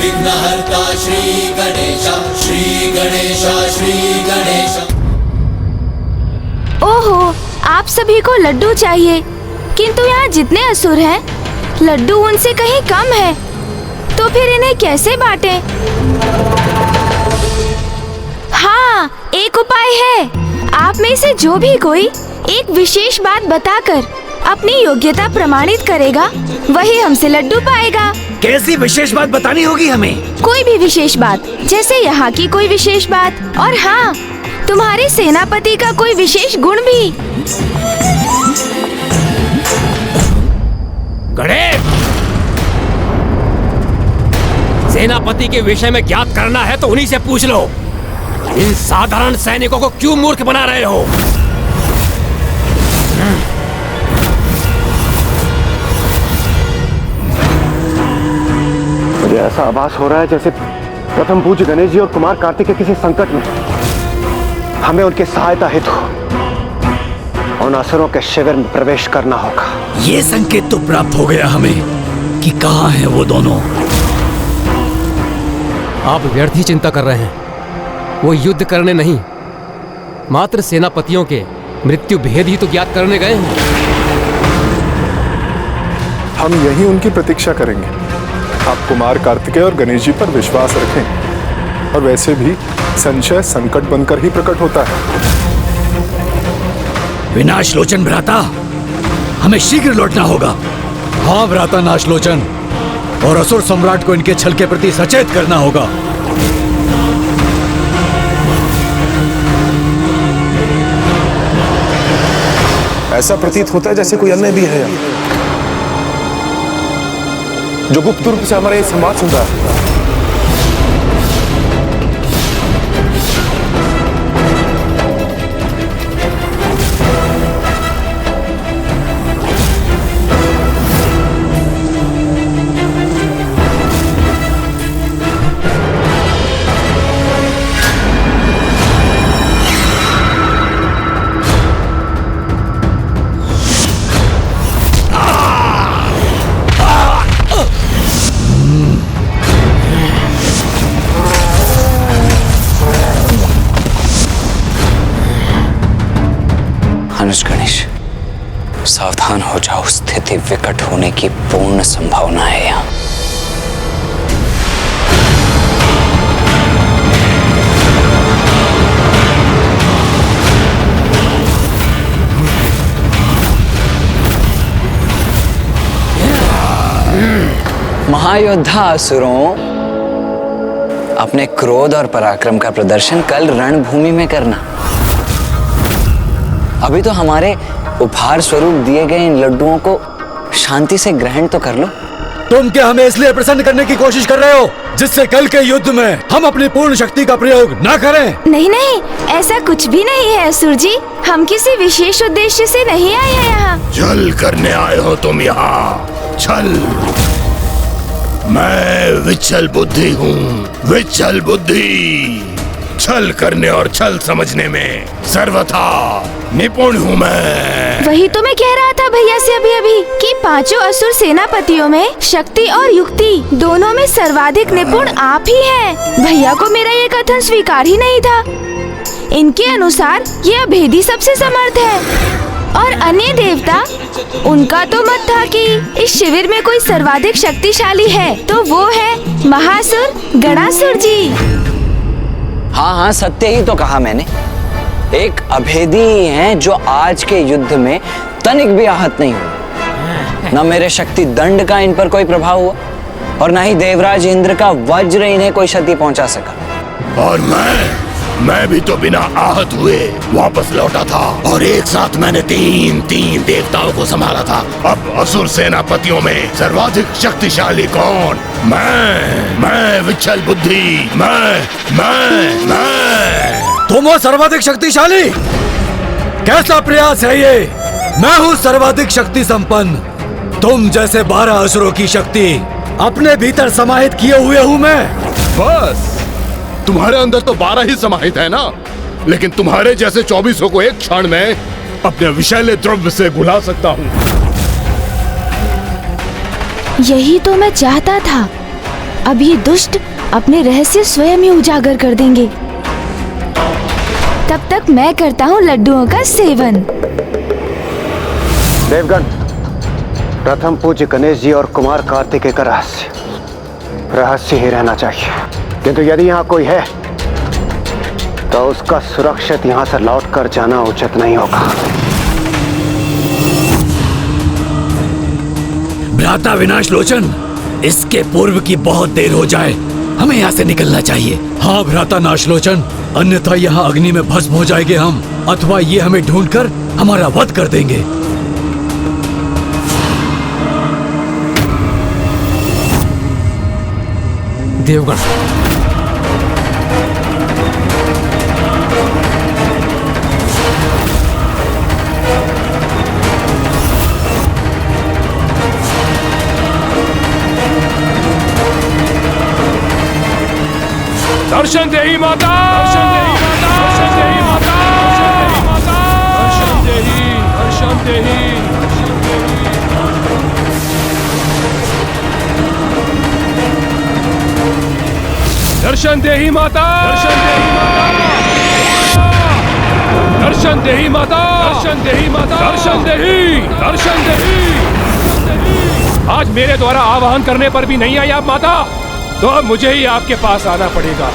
विघ्नहर्ता श्री गणेश, श्री गणेश, श्री गणेश। ओहो, आप सभी को लड्डू चाहिए, किंतु यहाँ जितने असुर हैं, लड्डू उनसे कहीं कम है, तो फिर इन्हें कैसे बांटें? हाँ, एक उपाय है। आप में से जो भी कोई एक विशेष बात बताकर अपनी योग्यता प्रमाणित करेगा, वही हमसे लड्डू पाएगा। कैसी विशेष बात बतानी होगी हमें? कोई भी विशेष बात, जैसे यहाँ की कोई विशेष बात, और हाँ, तुम्हारे सेनापति का कोई विशेष गुण भी। गणेश, सेनापति के विषय में ज्ञात करना है तो उन्हीं से पूछ लो। इन साधारण सैनिकों को क्यों मूर्ख बना रहे हो? मुझे ऐसा आभास हो रहा है जैसे प्रथम पूज्य गणेश जी और कुमार कार्तिक के किसी संकट में हमें उनकी सहायता हेतु उन असुरों के शिविर में प्रवेश करना होगा। ये संकेत तो प्राप्त हो गया हमें कि कहाँ हैं वो दोनों। आप व्यर्थ ही चिंता कर रहे हैं। वो युद्ध करने नहीं, मात्र सेनापतियों के मृत्यु भेद ही तो ज्ञात करने गए हैं। हम यही उनकी प्रतीक्षा करेंगे। आप कुमार कार्तिकेय और गणेश जी पर विश्वास रखें। और वैसे भी संशय संकट बनकर ही प्रकट होता है। विनाश लोचन भ्राता, हमें शीघ्र लौटना होगा। हाँ भ्राता नाशलोचन, और असुर सम्राट को इनके छल के प्रति सचेत करना होगा। ऐसा प्रतीत होता है जैसे कोई अन्य भी है जो गुप्त रूप से हमारे संवाद सुन रहा है। अनुज गणेश, सावधान हो जाओ। स्थिति विकट होने की पूर्ण संभावना है यहाँ। महायोद्धा असुरों, अपने क्रोध और पराक्रम का प्रदर्शन कल रणभूमि में करना। अभी तो हमारे उपहार स्वरूप दिए गए इन लड्डुओं को शांति से ग्रहण तो कर लो। तुम क्या हमें इसलिए प्रसन्न करने की कोशिश कर रहे हो जिससे कल के युद्ध में हम अपनी पूर्ण शक्ति का प्रयोग ना करें? नहीं नहीं, ऐसा कुछ भी नहीं है असुर जी। हम किसी विशेष उद्देश्य से नहीं आए हैं यहाँ। छल करने आए हो तुम यहाँ। छल। मैं विचल बुद्धि हूँ, विचल बुद्धि। छल करने और छल समझने में सर्वथा निपुण हूँ मैं। वही तो मैं कह रहा था भैया से अभी अभी कि पांचों असुर सेनापतियों में शक्ति और युक्ति दोनों में सर्वाधिक निपुण आप ही हैं। भैया को मेरा ये कथन स्वीकार ही नहीं था। इनके अनुसार ये अभेदी सबसे समर्थ है, और अन्य देवता, उनका तो मत था कि इस शिविर में कोई सर्वाधिक शक्तिशाली है तो वो है महासुर गणासुर जी। हाँ हाँ, सत्य ही तो कहा मैंने। एक अभेदी ही हैं जो आज के युद्ध में तनिक भी आहत नहीं हुए। न मेरे शक्ति दंड का इन पर कोई प्रभाव हुआ, और न ही देवराज इंद्र का वज्र इन्हें कोई क्षति पहुंचा सका। और मैं भी तो बिना आहत हुए वापस लौटा था, और एक साथ मैंने तीन देवताओं को संभाला था। अब असुर सेनापतियों में सर्वाधिक शक्तिशाली कौन? मैं विचल बुद्धि। मैं तुम हो सर्वाधिक शक्तिशाली? कैसा प्रयास है ये? मैं हूँ सर्वाधिक शक्ति संपन्न। तुम जैसे 12 असुरों की शक्ति अपने भीतर समाहित किए हुए हूँ मैं। बस तुम्हारे अंदर तो 12 ही समाहित है ना, लेकिन तुम्हारे जैसे 24 को एक क्षण में अपने विषैले द्रव्य से घुला सकता हूँ। यही तो मैं चाहता था अब ये दुष्ट अपने रहस्य स्वयं ही उजागर कर देंगे। तब तक मैं करता हूँ लड्डुओं का सेवन। देवगण, प्रथम पूज्य गणेश जी और कुमार कार्तिकेय का रहस्य ही रहना चाहिए। किंतु यदि यहाँ कोई है तो उसका सुरक्षित यहाँ से लौट कर जाना उचित नहीं होगा। भ्राता विनाश लोचन, इसके पूर्व की बहुत देर हो जाए, हमें यहाँ से निकलना चाहिए। हाँ भ्राता नाशलोचन, अन्यथा यहाँ अग्नि में भस्म हो जाएंगे हम, अथवा ये हमें ढूंढकर हमारा वध कर देंगे। देवगण, दर्शन देही माता, दर्शन देही माता, दर्शन देही माता, दर्शन देही, दर्शन देही। दर्शन देही माता, दर्शन देही माता, दर्शन देही माता, दर्शन देही, दर्शन देही। आज मेरे द्वारा आवाहन करने पर भी नहीं आई आप माता, तो अब मुझे ही आपके पास आना पड़ेगा।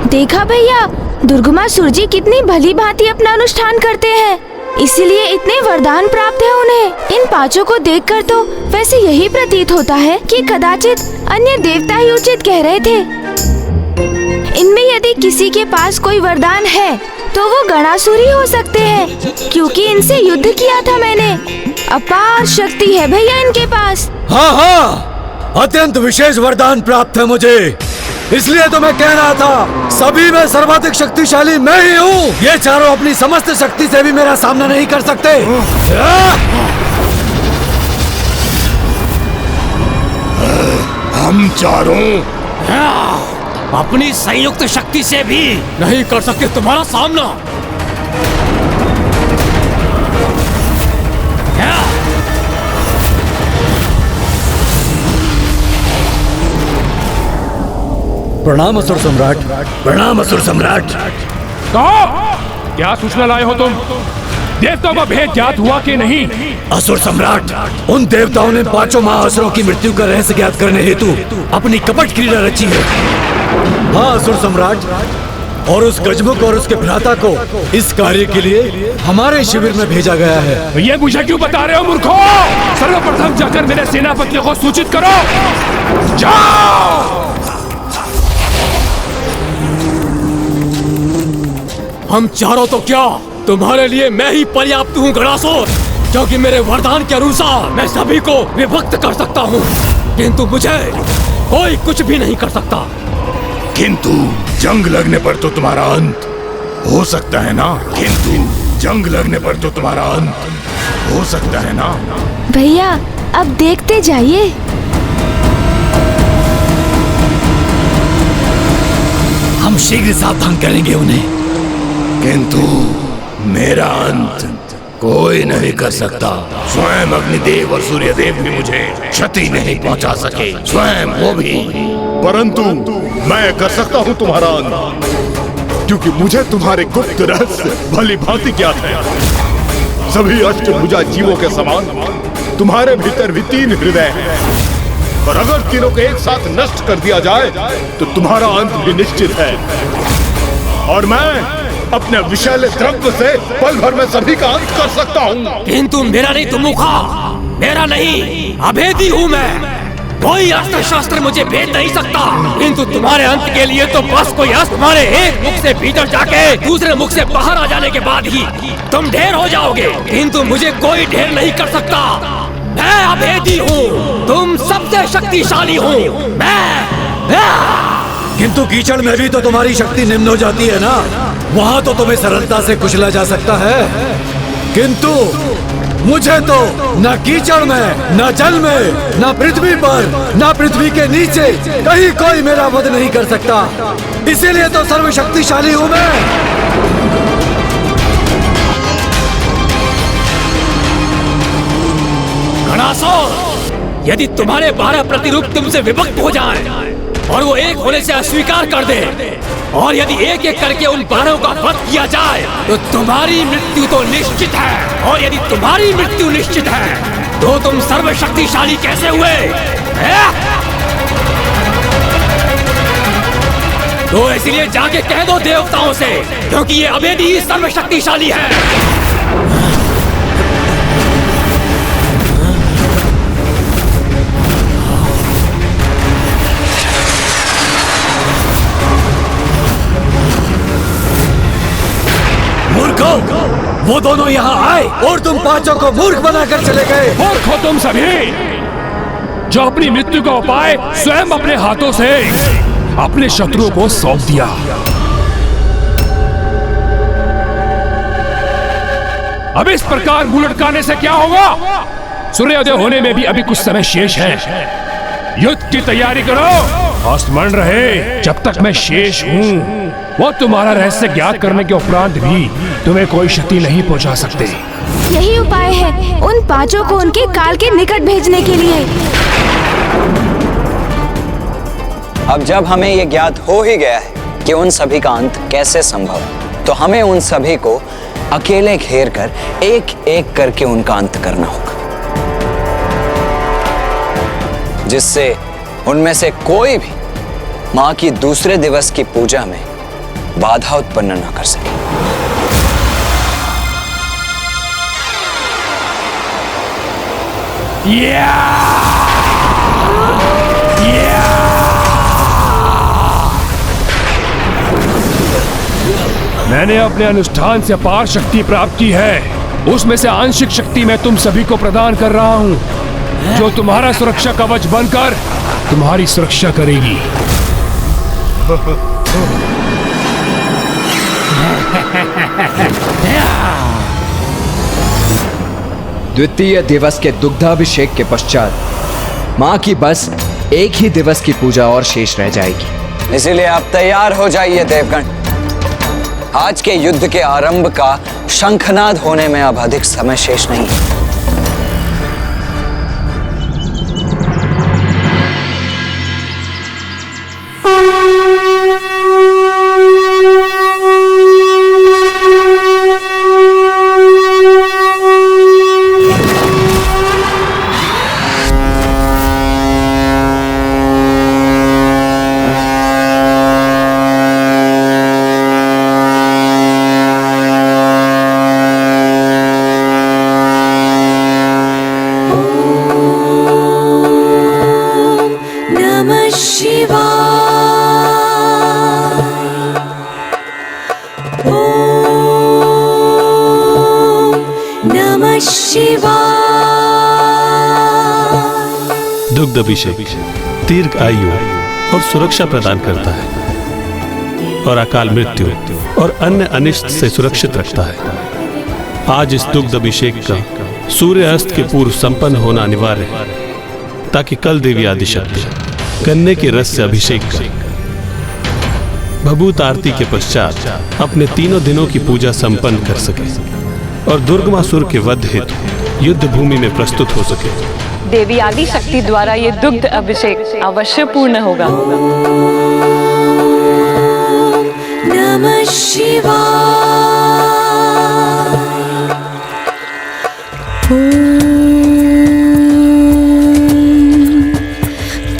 देखा भैया, दुर्गमासुर जी कितनी भली भांति अपना अनुष्ठान करते हैं, इसीलिए इतने वरदान प्राप्त है उन्हें। इन पांचों को देखकर तो वैसे यही प्रतीत होता है कि कदाचित अन्य देवता ही उचित कह रहे थे। इनमें यदि किसी के पास कोई वरदान है तो वो गणासुर ही हो सकते हैं, क्योंकि इनसे युद्ध किया था मैंने। अपार शक्ति है भैया इनके पास। हाँ हाँ, अत्यंत विशेष वरदान प्राप्त है मुझे, इसलिए तो मैं कह रहा था सभी में सर्वाधिक शक्तिशाली मैं ही हूँ। ये चारों अपनी समस्त शक्ति से भी मेरा सामना नहीं कर सकते। हम चारों अपनी संयुक्त शक्ति से भी नहीं कर सकते तुम्हारा सामना। प्रणाम असुर सम्राट। प्रणाम असुर सम्राट। कहो, क्या सूचना लाए हो तुम? देवताओं का भेद ज्ञात हुआ कि नहीं? असुर सम्राट, उन देवताओं ने पांचों महाअसुरों की मृत्यु का रहस्य ज्ञात करने हेतु अपनी कपट क्रीड़ा रची है। हाँ असुर सम्राट, और उस गजमुख और उसके भ्राता को इस कार्य के लिए हमारे शिविर में भेजा गया है। ये मुझे क्यों बता रहे हो मूर्खों? सर्वप्रथम जाकर मेरे सेनापतियों को सूचित करो। जाओ! हम चारों तो क्या, तुम्हारे लिए मैं ही पर्याप्त हूँ गणासुर, क्योंकि मेरे वरदान के अनुसार मैं सभी को विभक्त कर सकता हूँ, किंतु मुझे कोई कुछ भी नहीं कर सकता। किंतु जंग लगने पर तो तुम्हारा अंत हो सकता है ना? किंतु जंग लगने पर तो तुम्हारा अंत हो सकता है ना? भैया अब देखते जाइए। हम शीघ्र सावधान करेंगे उन्हें। किंतु मेरा अंत कोई नहीं कर सकता। स्वयं अग्निदेव और सूर्यदेव भी मुझे क्षति नहीं पहुंचा सके, स्वयं वो भी। परंतु मैं कर सकता हूँ तुम्हारा अंत, क्योंकि मुझे तुम्हारे गुप्त रहस्य भली भांति ज्ञात है। सभी अष्टभुजा जीवों के समान तुम्हारे भीतर भी 3 हृदय हैं, और अगर तीनों को एक साथ नष्ट कर दिया जाए तो तुम्हारा अंत भी निश्चित है। और मैं अपने विषैले द्रव्य से पल भर में सभी का अंत कर सकता हूँ। किंतु मेरा नहीं तुम मुखा, मेरा नहीं, अभेदी हूँ मैं। कोई अस्त्र शस्त्र मुझे भेद नहीं सकता, किंतु तुम्हारे अंत के लिए तो बस कोई अस्त्र तुम्हारे एक मुख से भीतर जाके दूसरे मुख से बाहर आ जाने के बाद ही तुम ढेर हो जाओगे, किंतु मुझे कोई ढेर नहीं कर सकता। मैं अभेदी हूँ, तुम सबसे शक्तिशाली हूँ मैं। किंतु कीचड़ में भी तो तुम्हारी शक्ति निम्न हो जाती है ना, वहाँ तो तुम्हें सरलता से कुचला जा सकता है, किंतु मुझे तो न कीचड़ में, न जल में, न पृथ्वी पर, न पृथ्वी के नीचे कहीं कोई मेरा वध नहीं कर सकता। इसीलिए तो सर्वशक्तिशाली हूँ मैं। गणासुर, यदि तुम्हारे 12 प्रतिरूप तुमसे विभक्त हो जाएं और वो एक होने से अस्वीकार कर दे, और यदि एक एक करके उन 12 का वध किया जाए तो तुम्हारी मृत्यु तो निश्चित है। और यदि तुम्हारी मृत्यु निश्चित है तो तुम सर्वशक्तिशाली कैसे हुए? तो इसलिए जाके कह दो देवताओं से, क्योंकि ये अभेदी ही सर्वशक्तिशाली है। मूर्खों, वो दोनों यहाँ आए और तुम पांचों को मूर्ख बनाकर चले गए। मूर्ख हो तुम सभी, जो अपनी मृत्यु का उपाय स्वयं अपने हाथों से अपने शत्रुओं को सौंप दिया। अब इस प्रकार मुंह लटकाने से क्या होगा? सूर्योदय होने में भी अभी कुछ समय शेष है। युद्ध की तैयारी करो, स्मरण रहे जब तक मैं शेष हूँ वो तुम्हारा रहस्य ज्ञात करने के उपरांत भी तुम्हें कोई क्षति नहीं पहुंचा सकते। यही उपाय है उन पांचों को उनके काल के निकट भेजने के लिए। अब जब हमें ये ज्ञात हो ही गया है कि उन सभी का अंत कैसे संभव है, तो हमें उन सभी को अकेले घेर कर एक एक करके उनका अंत करना होगा, जिससे उनमें से कोई भी मां की दूसरे दिवस की पूजा में बाधा उत्पन्न न कर सके। मैंने अपने अनुष्ठान से अपार शक्ति प्राप्त की है। उसमें से आंशिक शक्ति मैं तुम सभी को प्रदान कर रहा हूं, जो तुम्हारा सुरक्षा कवच बनकर तुम्हारी सुरक्षा करेगी। द्वितीय दिवस के दुग्धाभिषेक के पश्चात मां की बस एक ही दिवस की पूजा और शेष रह जाएगी। इसीलिए आप तैयार हो जाइए देवगण। आज के युद्ध के आरंभ का शंखनाद होने में अब अधिक समय शेष नहीं है। दुग्ध अभिषेक दीर्घ आयु और सुरक्षा प्रदान करता है और अकाल मृत्यु और अन्य अनिष्ट से सुरक्षित रखता है। आज इस दुग्ध अभिषेक का सूर्य अस्त के पूर्व संपन्न होना अनिवार्य है, ताकि कल देवी आदिशक्ति गन्ने के रस से अभिषेक करें। भभूत आरती के पश्चात अपने 3 दिनों की पूजा संपन्न कर सके और दुर्गमासुर के वध हेतु युद्ध भूमि में प्रस्तुत हो सके। देवी आदि शक्ति द्वारा ये दुग्ध अभिषेक अवश्य पूर्ण होगा। नमः शिवाय।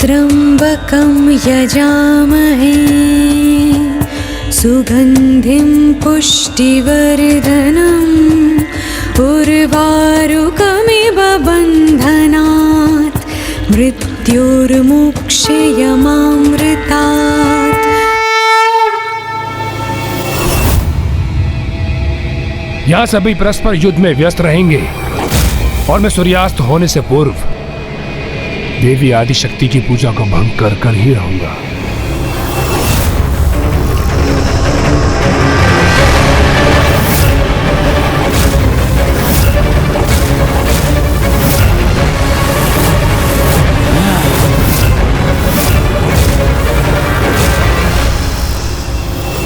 त्र्यंबकं यजामहे सुगंधिं पुष्टिवर्धनम् उर्वारुकमिव बन्धनात् मृत्युर्मुक्षयमामृतात्। यहाँ सभी परस्पर युद्ध में व्यस्त रहेंगे और मैं सूर्यास्त होने से पूर्व देवी आदिशक्ति की पूजा को भंग कर ही रहूंगा।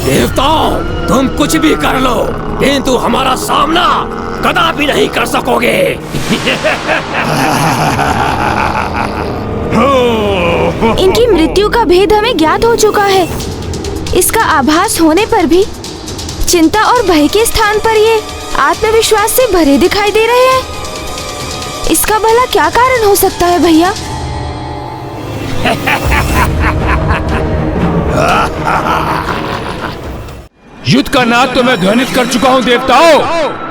देवताओं, तुम कुछ भी कर लो, किंतु हमारा सामना कदापि नहीं कर सकोगे। इनकी मृत्यु का भेद हमें ज्ञात हो चुका है। इसका आभास होने पर भी चिंता और भय के स्थान पर ये आत्मविश्वास से भरे दिखाई दे रहे हैं। इसका भला क्या कारण हो सकता है भैया? युद्ध का नाद तो मैं ध्वनित कर चुका हूँ देवताओं,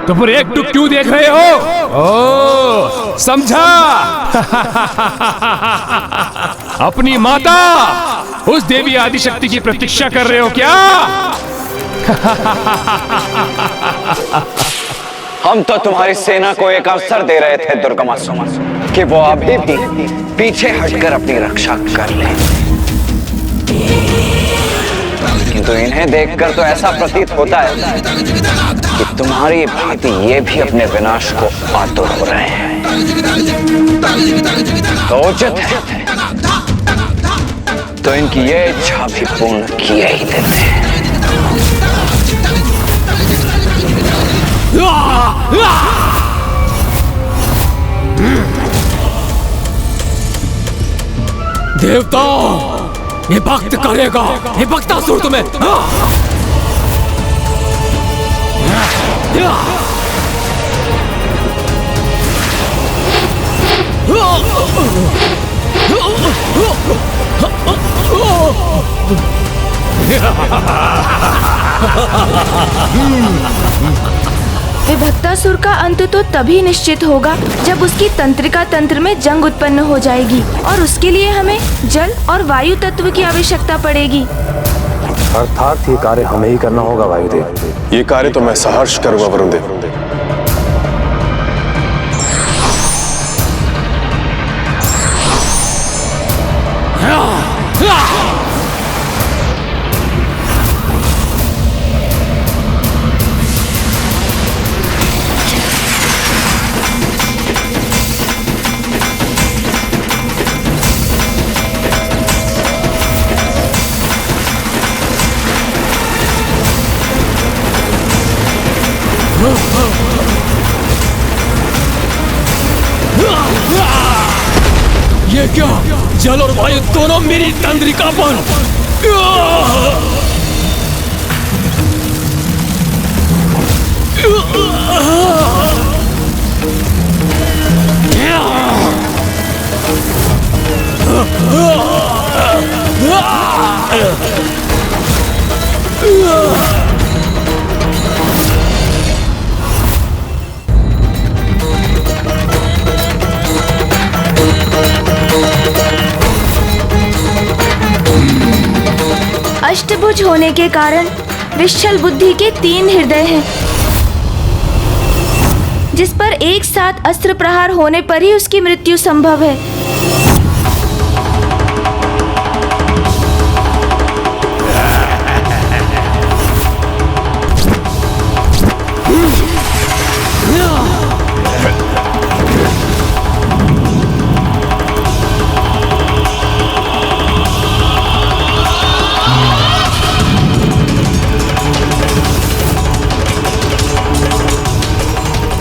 तो फिर एकटुक क्यों देख रहे हो? ओ, समझा? अपनी माता उस देवी आदिशक्ति की प्रतीक्षा कर रहे हो क्या? हम तो तुम्हारी सेना को एक अवसर दे रहे थे दुर्गमासुर, कि वो अभी भी पीछे हटकर अपनी रक्षा कर ले, किंतु इन्हें देखकर तो ऐसा प्रतीत होता है कि तुम्हारी भांति ये भी अपने विनाश को आतुर हो रहे हैं। तो उचित है, तो इनकी ये इच्छा भी पूर्ण किए ही देते हैं। देवताओं, ये भक्त करेगा, ये भक्तासुर तुम्हें। विभक्तासुर का अंत तो तभी निश्चित होगा जब उसकी तंत्रिका तंत्र में जंग उत्पन्न हो जाएगी, और उसके लिए हमें जल और वायु तत्व की आवश्यकता पड़ेगी। अर्थात ये कार्य हमें ही करना होगा वायुदेव। ये कार्य तो मैं सहर्ष करूंगा वरुणदेव। ये क्या? जल और वायु दोनों मेरी तंत्रिका पर। अष्टभुज होने के कारण विश्चल बुद्धि के 3 हृदय हैं, जिस पर एक साथ अस्त्र प्रहार होने पर ही उसकी मृत्यु संभव है।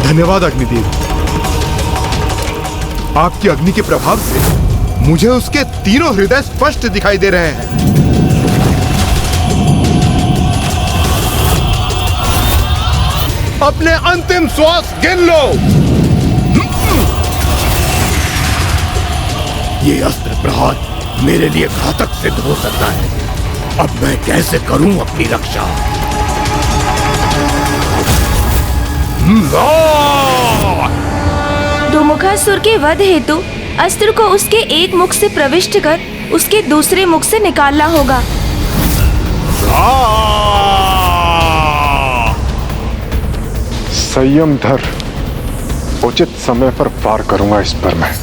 धन्यवाद अग्निदेव। आपकी अग्नि के प्रभाव से मुझे उसके 3 हृदय स्पष्ट दिखाई दे रहे हैं। अपने अंतिम श्वास गिन लो। ये अस्त्र प्रहार मेरे लिए घातक सिद्ध हो सकता है। अब मैं कैसे करूं अपनी रक्षा? दुमुखासुर के वध हेतु अस्त्र को उसके एक मुख से प्रविष्ट कर उसके दूसरे मुख से निकालना होगा। संयम धर, उचित समय पर पार करूंगा इस पर मैं।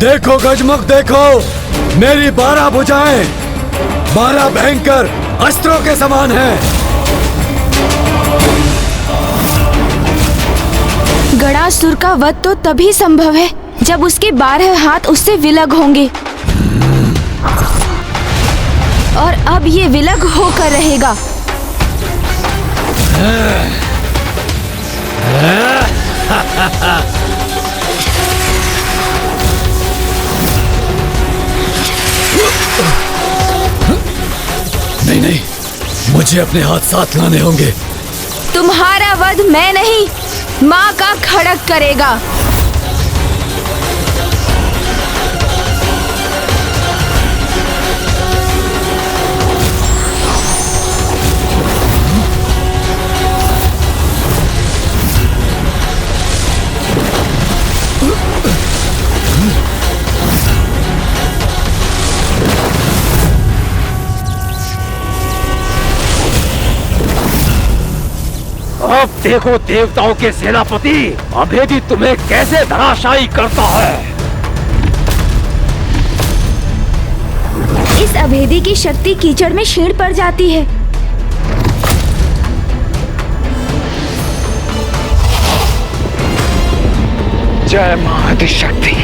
देखो गजमुख, देखो मेरी 12 भुजाएं 12 भयंकर अस्त्रों के समान हैं। असुर का वध तो तभी संभव है जब उसके 12 हाथ उससे विलग होंगे, और अब ये विलग होकर रहेगा। नहीं नहीं, मुझे अपने हाथ साथ लाने होंगे। तुम्हारा वध मैं नहीं, माँ का खड़ग करेगा। अब देखो देवताओं के सेनापति अभेदी तुम्हें कैसे धराशायी करता है। इस अभेदी की शक्ति कीचड़ में क्षीण पड़ जाती है। जय मां आदिशक्ति।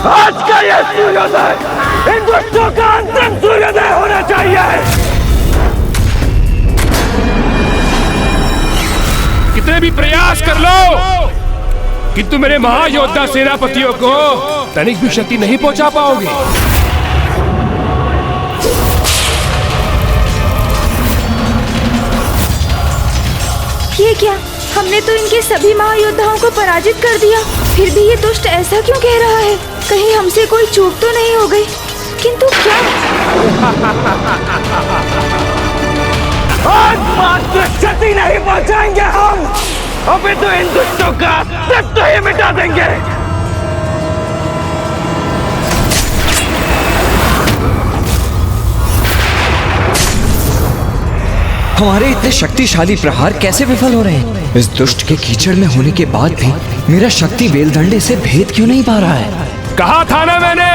आज का ये सूर्योदय इन दुष्टों का अंतिम सूर्योदय होना चाहिए। कितने भी प्रयास कर लो, किंतु मेरे महायोद्धा सेनापतियों को तनिक भी क्षति नहीं पहुंचा पाओगे। ये क्या? हमने तो इनके सभी महायोद्धाओं को पराजित कर दिया, फिर भी ये दुष्ट ऐसा क्यों कह रहा है? कहीं हमसे कोई चूक तो नहीं हो गई? किंतु क्या? आज मात्र क्षति नहीं पहुंचाएंगे हम, अभी तो इन दुष्टों का अस्तित्व ही मिटा देंगे। हमारे इतने शक्तिशाली प्रहार कैसे विफल हो रहे हैं? इस दुष्ट के कीचड़ में होने के बाद भी मेरा शक्ति बेलदंडे से भेद क्यों नहीं पा रहा है? कहा था ना मैंने,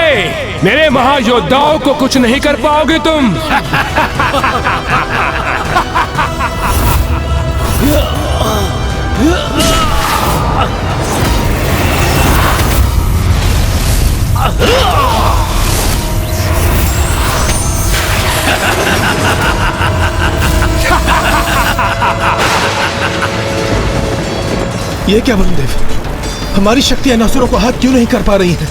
मेरे महायोद्धाओं को कुछ नहीं कर पाओगे तुम। ये क्या वरुण देव, हमारी शक्तियां इन असुरों को हाथ क्यों नहीं कर पा रही हैं?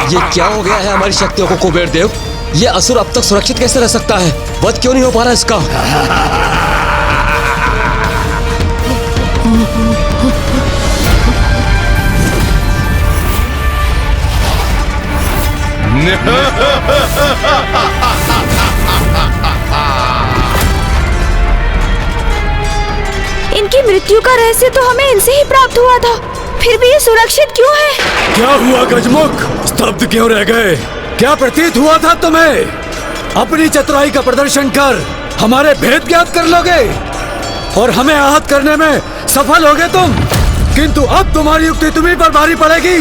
ये क्या हो गया है हमारी शक्तियों को कुबेर देव? ये असुर अब तक सुरक्षित कैसे रह सकता है? वध क्यों नहीं हो पा रहा इसका? इनकी मृत्यु का रहस्य तो हमें इनसे ही प्राप्त हुआ था, फिर भी ये सुरक्षित क्यों है? क्या हुआ गजमुख? स्तब्ध क्यों रह गए? क्या प्रतीत हुआ था तुम्हें? अपनी चतुराई का प्रदर्शन कर हमारे भेद ज्ञात कर लोगे और हमें आहत करने में सफल होगे तुम, किंतु अब तुम्हारी युक्ति तुम्हीं पर भारी पड़ेगी।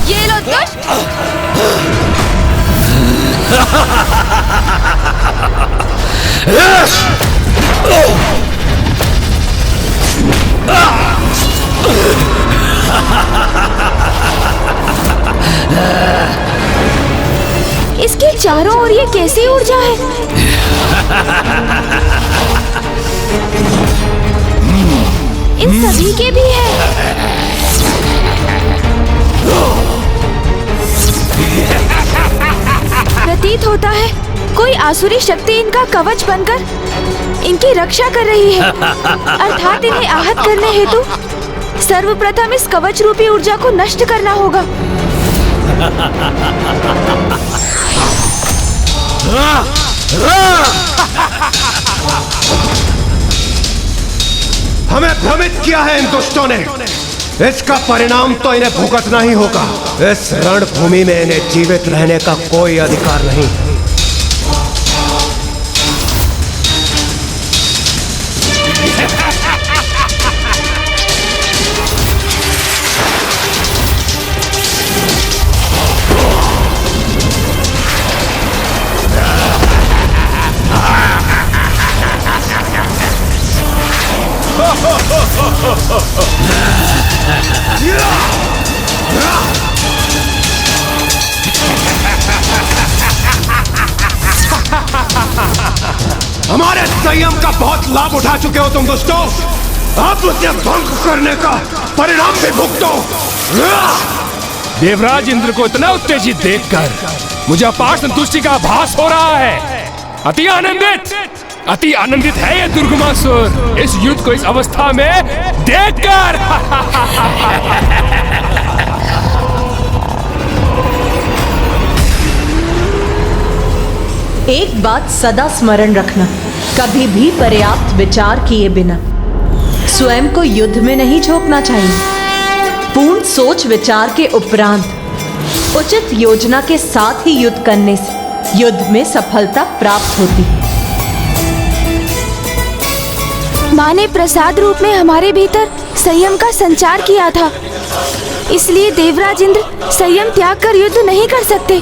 ये लो दुष्ट! इसके चारों ओर ये कैसी ऊर्जा है? इन सभी के भी है। प्रतीत होता है कोई आसुरी शक्ति इनका कवच बनकर इनकी रक्षा कर रही है। अर्थात इन्हें आहत करने हेतु सर्वप्रथम इस कवच रूपी ऊर्जा को नष्ट करना होगा। हमें भ्रमित किया है इन दुष्टों ने। इसका परिणाम तो इन्हें भुगतना ही होगा। इस रणभूमि में इन्हें जीवित रहने का कोई अधिकार नहीं। हमारे संयम का बहुत लाभ उठा चुके हो तुम दुष्टों। अब उसे भंग करने का परिणाम भी भुगतो। देवराज इंद्र को इतना उत्तेजित देखकर मुझे अपार संतुष्टि का आभास हो रहा है। अति आनंदित है ये दुर्गमासुर इस युद्ध को इस अवस्था में देखकर। एक बात सदा स्मरण रखना, कभी भी पर्याप्त विचार किए बिना स्वयं को युद्ध में नहीं झोंकना चाहिए। पूर्ण सोच विचार के उपरांत उचित योजना के साथ ही युद्ध करने से युद्ध में सफलता प्राप्त होती है। माँ ने प्रसाद रूप में हमारे भीतर संयम का संचार किया था, इसलिए देवराज इंद्र संयम त्याग कर युद्ध नहीं कर सकते,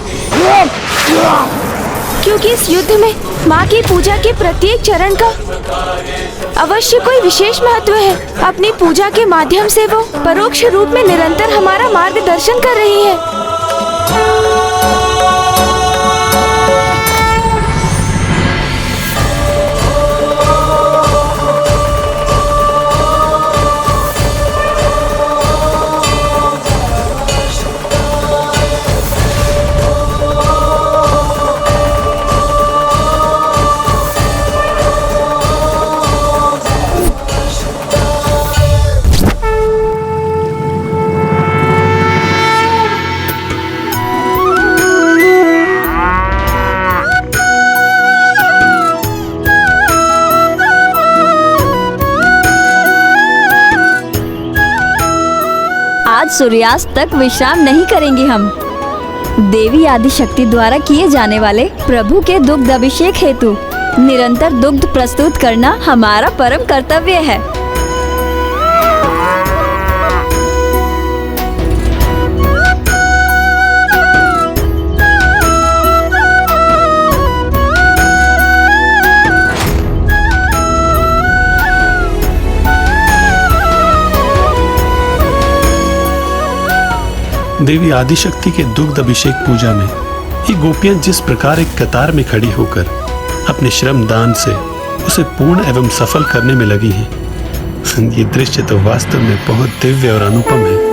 क्योंकि इस युद्ध में माँ की पूजा के प्रत्येक चरण का अवश्य कोई विशेष महत्व है। अपनी पूजा के माध्यम से वो परोक्ष रूप में निरंतर हमारा मार्गदर्शन कर रही है। सूर्यास्त तक विश्राम नहीं करेंगे हम। देवी आदिशक्ति द्वारा किए जाने वाले प्रभु के दुग्ध अभिषेक हेतु निरंतर दुग्ध प्रस्तुत करना हमारा परम कर्तव्य है। देवी आदिशक्ति के दुग्ध अभिषेक पूजा में ये गोपियां जिस प्रकार एक कतार में खड़ी होकर अपने श्रम दान से उसे पूर्ण एवं सफल करने में लगी हैं, ये दृश्य तो वास्तव में बहुत दिव्य और अनुपम है।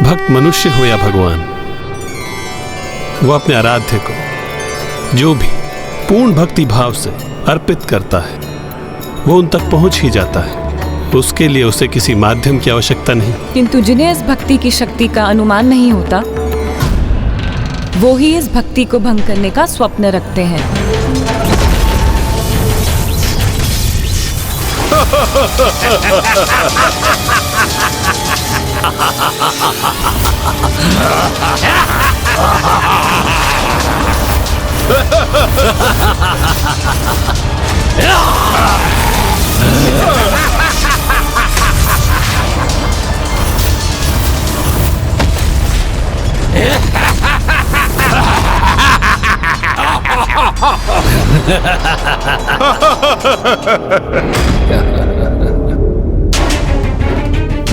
भक्त मनुष्य हो या भगवान, वो अपने आराध्य को जो भी पूर्ण भक्ति भाव से अर्पित करता है वो उन तक पहुंच ही जाता है। उसके लिए उसे किसी माध्यम की आवश्यकता नहीं। किंतु जिन्हें इस भक्ति की शक्ति का अनुमान नहीं होता वो ही इस भक्ति को भंग करने का स्वप्न रखते हैं।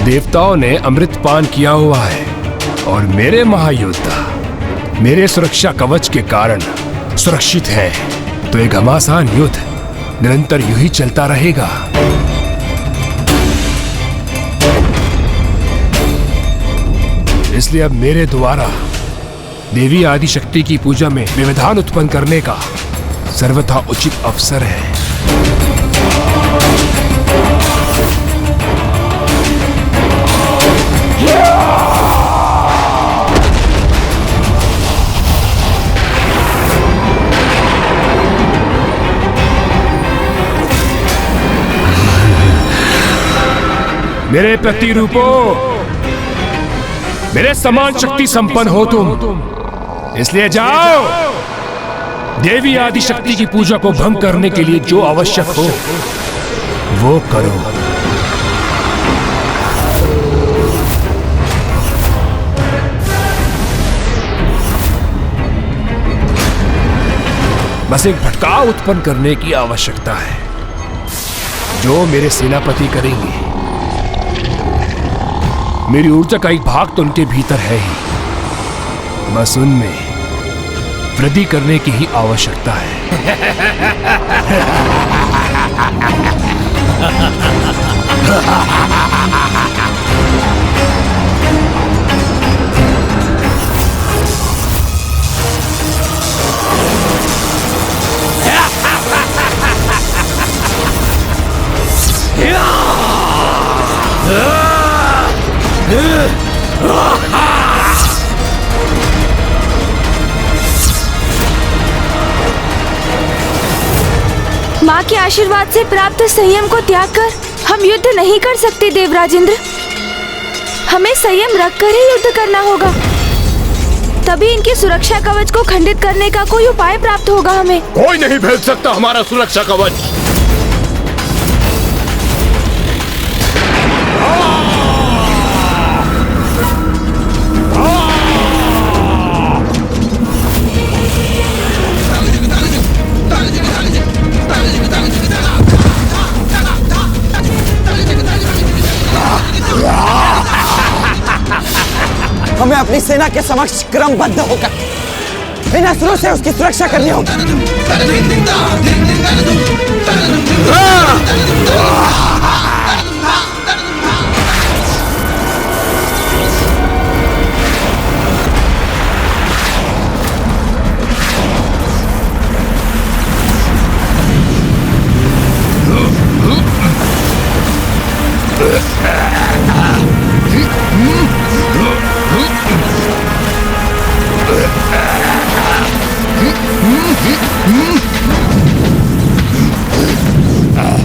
देवताओं ने अमृत पान किया हुआ है और मेरे महायोद्धा मेरे सुरक्षा कवच के कारण सुरक्षित हैं। तो एक घमासान युद्ध निरंतर यूं ही चलता रहेगा। इसलिए अब मेरे द्वारा देवी आदि शक्ति की पूजा में व्यवधान उत्पन्न करने का सर्वथा उचित अवसर है। मेरे प्रतिरूपो, मेरे समान शक्ति संपन्न हो तुम, इसलिए जाओ देवी आदि शक्ति की पूजा को भंग करने के लिए जो आवश्यक हो वो करो। बस एक भटकाव उत्पन्न करने की आवश्यकता है, जो मेरे सेनापति करेंगे। मेरी ऊर्जा का एक भाग तो उनके भीतर है ही, बस उनमें वृद्धि करने की ही आवश्यकता है। माँ के आशीर्वाद से प्राप्त संयम को त्याग कर हम युद्ध नहीं कर सकते देवराजेंद्र। हमें संयम रखकर ही युद्ध करना होगा, तभी इनकी सुरक्षा कवच को खंडित करने का कोई उपाय प्राप्त होगा हमें। कोई नहीं भेज सकता हमारा सुरक्षा कवच। हमें अपनी सेना के समक्ष क्रमबद्ध होकर इन असुरों से उसकी सुरक्षा करनी होगी।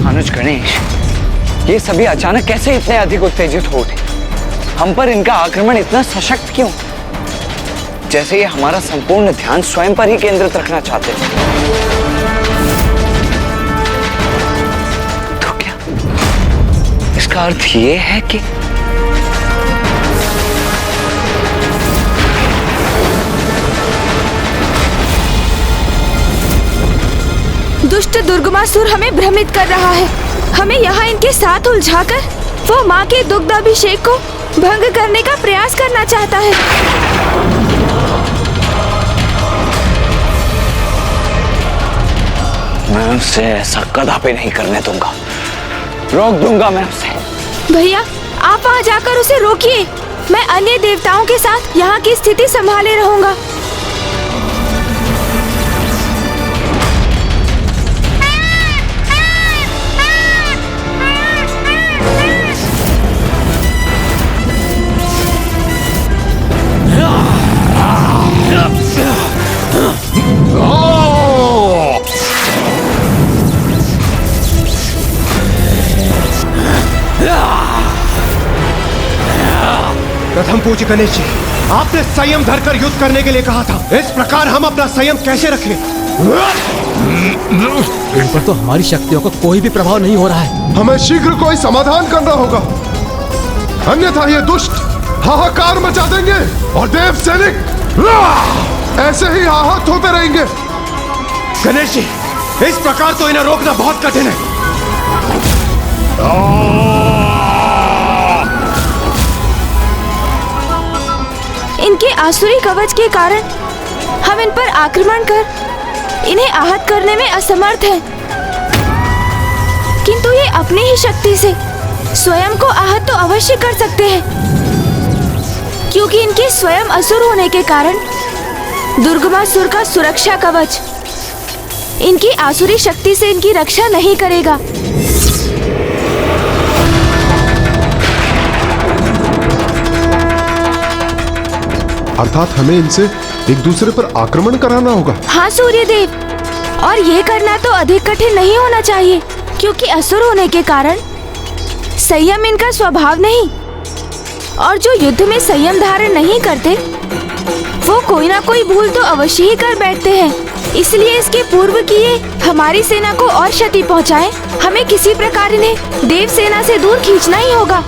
अनुज गणेश, ये सभी अचानक कैसे इतने अधिक उत्तेजित हो उठे? हम पर इनका आक्रमण इतना सशक्त क्यों? जैसे ये हमारा संपूर्ण ध्यान स्वयं पर ही केंद्रित रखना चाहते हैं। तो क्या इसका अर्थ ये है कि दुष्ट दुर्गमासुर हमें भ्रमित कर रहा है। हमें यहाँ इनके साथ उलझाकर वो माँ के दुग्ध अभिषेक को भंग करने का प्रयास करना चाहता है। मैं उसे ऐसा कदापि नहीं करने दूंगा, रोक दूंगा मैं उसे। भैया, आप वहाँ जाकर उसे रोकिए। मैं अन्य देवताओं के साथ यहाँ की स्थिति संभाले रहूंगा। प्रथम पूज्य गणेश जी, आपने संयम धरकर युद्ध करने के लिए कहा था। इस प्रकार हम अपना संयम कैसे रखें? इन पर तो हमारी शक्तियों का कोई भी प्रभाव नहीं हो रहा है। हमें शीघ्र कोई समाधान करना होगा, अन्यथा ये दुष्ट हाहाकार मचा देंगे और देव सैनिक ऐसे ही आहत होते रहेंगे। गणेश जी, इस प्रकार तो इन्हें रोकना बहुत कठिन है। इनके आसुरी कवच के कारण हम इन पर आक्रमण कर इन्हें आहत करने में असमर्थ हैं। किंतु ये अपनी ही शक्ति से स्वयं को आहत तो अवश्य कर सकते हैं, क्योंकि इनके स्वयं असुर होने के कारण दुर्गमासुर का सुरक्षा कवच इनकी आसुरी शक्ति से इनकी रक्षा नहीं करेगा। अर्थात हमें इनसे एक दूसरे पर आक्रमण कराना होगा। हाँ सूर्यदेव, और ये करना तो अधिक कठिन नहीं होना चाहिए, क्योंकि असुर होने के कारण संयम इनका स्वभाव नहीं, और जो युद्ध में संयम धारण नहीं करते वो कोई ना कोई भूल तो अवश्य ही कर बैठते हैं। इसलिए इसके पूर्व कि ये हमारी सेना को और क्षति पहुंचाए, हमें किसी प्रकार इन्हें देव सेना से दूर खींचना ही होगा।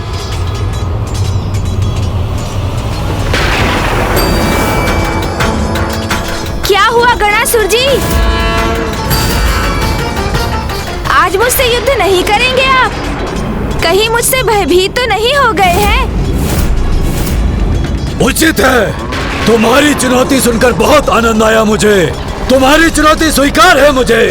क्या हुआ गणासुर जी? आज मुझसे युद्ध नहीं करेंगे आप? कहीं मुझसे भयभीत तो नहीं हो गए हैं? उचित है। तुम्हारी चुनौती सुनकर बहुत आनंद आया मुझे। तुम्हारी चुनौती स्वीकार है मुझे।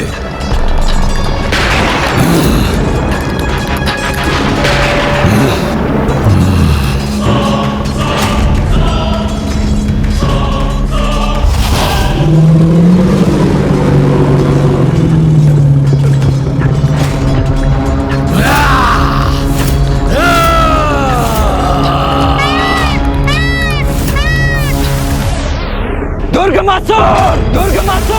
दुर्गमासुर! दुर्गमासुर!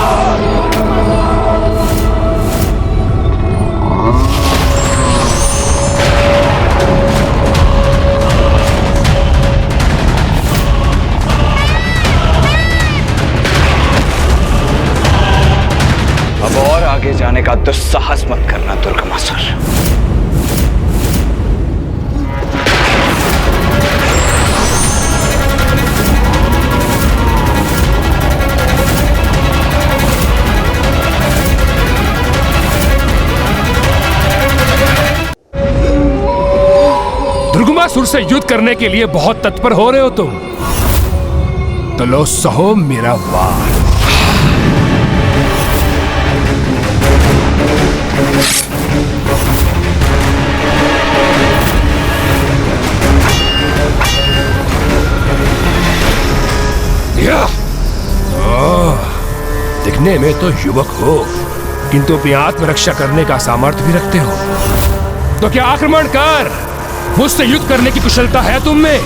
अब और आगे जाने का दुस्साहस मत करना दुर्गमासुर। दुर्गमासुर से युद्ध करने के लिए बहुत तत्पर हो रहे हो तुम, तो लो सहो मेरा वार। दिखने में तो युवक हो, किंतु अपनी आत्मरक्षा करने का सामर्थ्य भी रखते हो, तो क्या आक्रमण कर। मुझसे युद्ध करने की कुशलता है तुम में?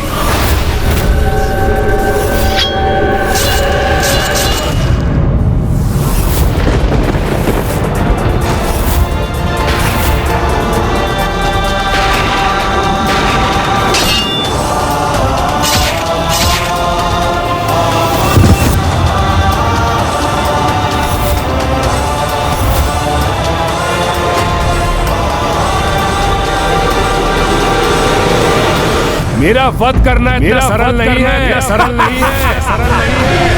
मेरा वध करना इतना सरल नहीं है, सरल नहीं है, सरल नहीं है।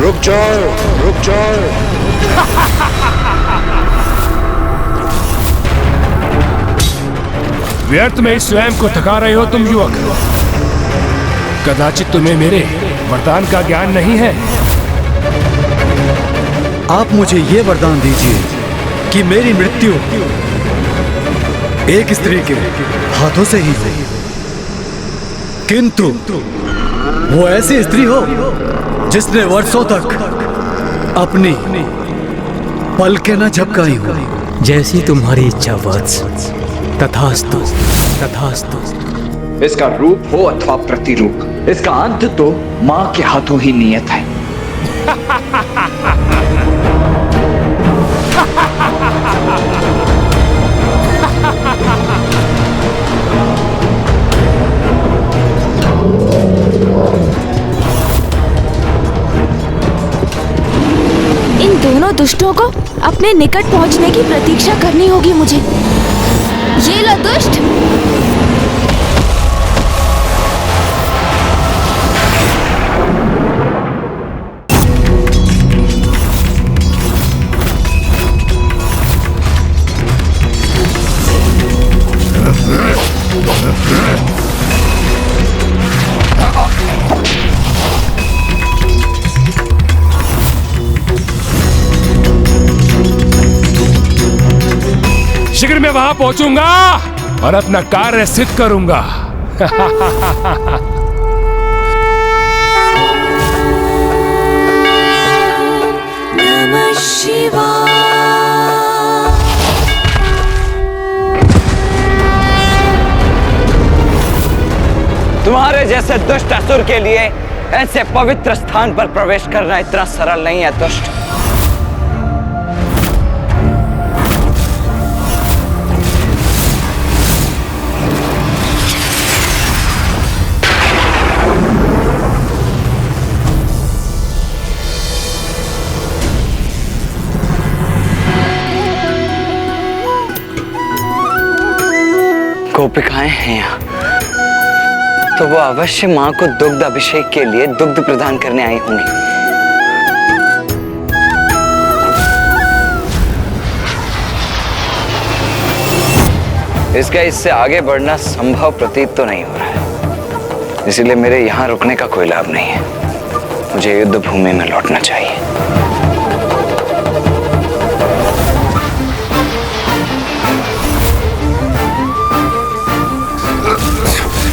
रुक जाओ, रुक जाओ। व्यर्थ में ही स्वयं को थका रहे हो तुम युवक। कदाचित तुम्हें मेरे वरदान का ज्ञान नहीं है। आप मुझे ये वरदान दीजिए कि मेरी मृत्यु एक स्त्री के हाथों से ही हो, किंतु वो ऐसी स्त्री हो जिसने वर्षों तक अपनी पलकें न झपकाई हो। जैसी तुम्हारी इच्छा वत्स। तथास्तु, तथास्तु। इसका रूप हो अथवा प्रतिरूप, इसका अंत तो मां के हाथों ही नियत है। दुष्टों को अपने निकट पहुंचने की प्रतीक्षा करनी होगी मुझे। ये लो दुष्ट। शीघ्र मैं वहां पहुंचूंगा और अपना कार्य सिद्ध करूंगा। नमः शिवाय। तुम्हारे जैसे दुष्ट असुर के लिए ऐसे पवित्र स्थान पर प्रवेश करना इतना सरल नहीं है दुष्ट। गोपिकाएं हैं यहाँ, तो वो अवश्य माँ को दुग्ध अभिषेक के लिए दुग्ध प्रदान करने आई होंगी। इसका इससे आगे बढ़ना संभव प्रतीत तो नहीं हो रहा है, इसीलिए मेरे यहाँ रुकने का कोई लाभ नहीं है। मुझे युद्ध भूमि में लौटना चाहिए।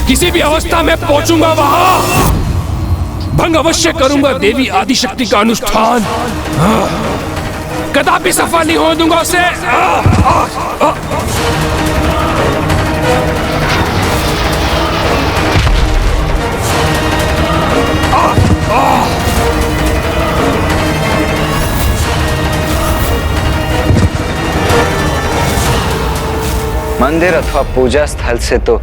किसी भी अवस्था में पहुंचूंगा वहां, भंग अवश्य करूंगा देवी आदिशक्ति का अनुष्ठान। कदापि सफल नहीं हो दूंगा उसे। मंदिर अथवा पूजा स्थल से तो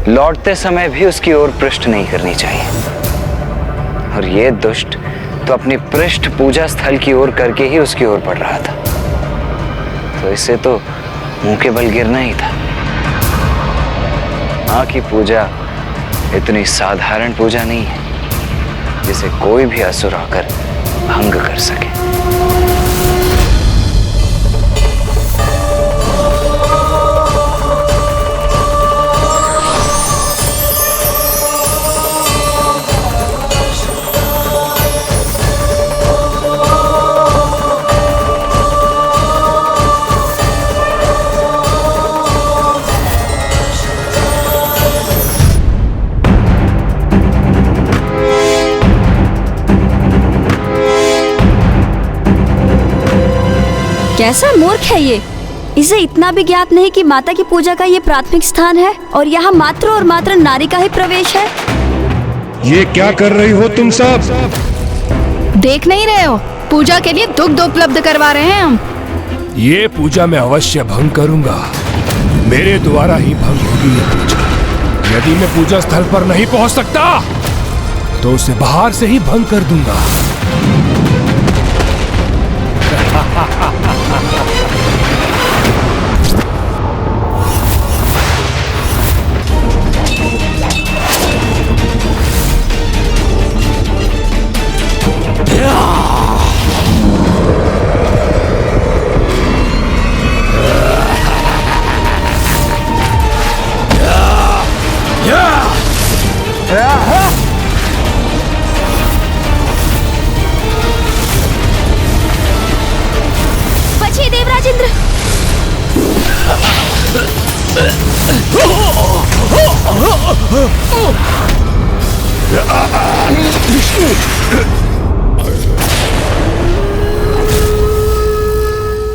लौटते समय भी उसकी ओर पृष्ठ नहीं करनी चाहिए, और ये दुष्ट तो अपनी पृष्ठ पूजा स्थल की ओर करके ही उसकी ओर बढ़ रहा था, तो इसे तो मुंह के बल गिरना ही था। माँ की पूजा इतनी साधारण पूजा नहीं है जिसे कोई भी असुर आकर भंग कर सके। कैसा मूर्ख है ये, इसे इतना भी ज्ञात नहीं कि माता की पूजा का ये प्राथमिक स्थान है और यहाँ मात्र और मात्र नारी का ही प्रवेश है। ये क्या कर रही हो तुम सब? देख नहीं रहे हो, पूजा के लिए दुग्ध उपलब्ध करवा रहे हैं हम। ये पूजा मैं अवश्य भंग करूंगा, मेरे द्वारा ही भंग होगी ये पूजा। यदि मैं पूजा स्थल पर नहीं पहुंच सकता तो उसे बाहर से ही भंग कर दूंगा। बचिए देवराजेंद्र।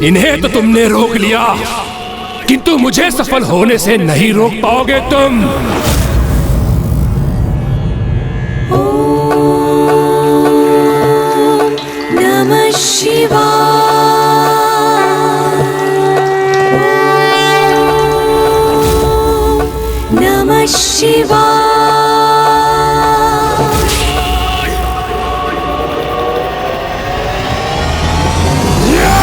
इन्हें तो तुमने रोक लिया, किंतु मुझे सफल होने से नहीं रोक पाओगे तुम। नमः शिवाय। नमः शिवाय। Yeah!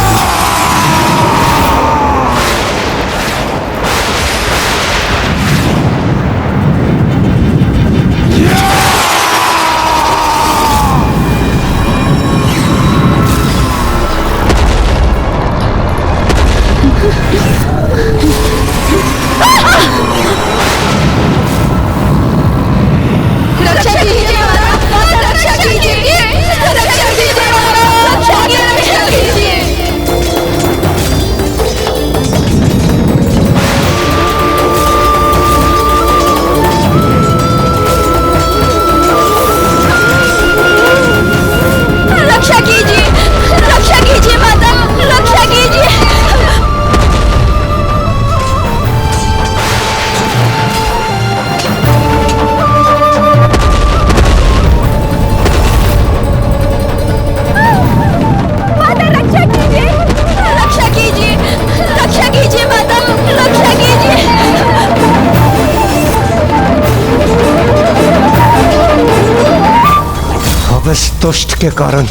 इस दुष्ट के कारण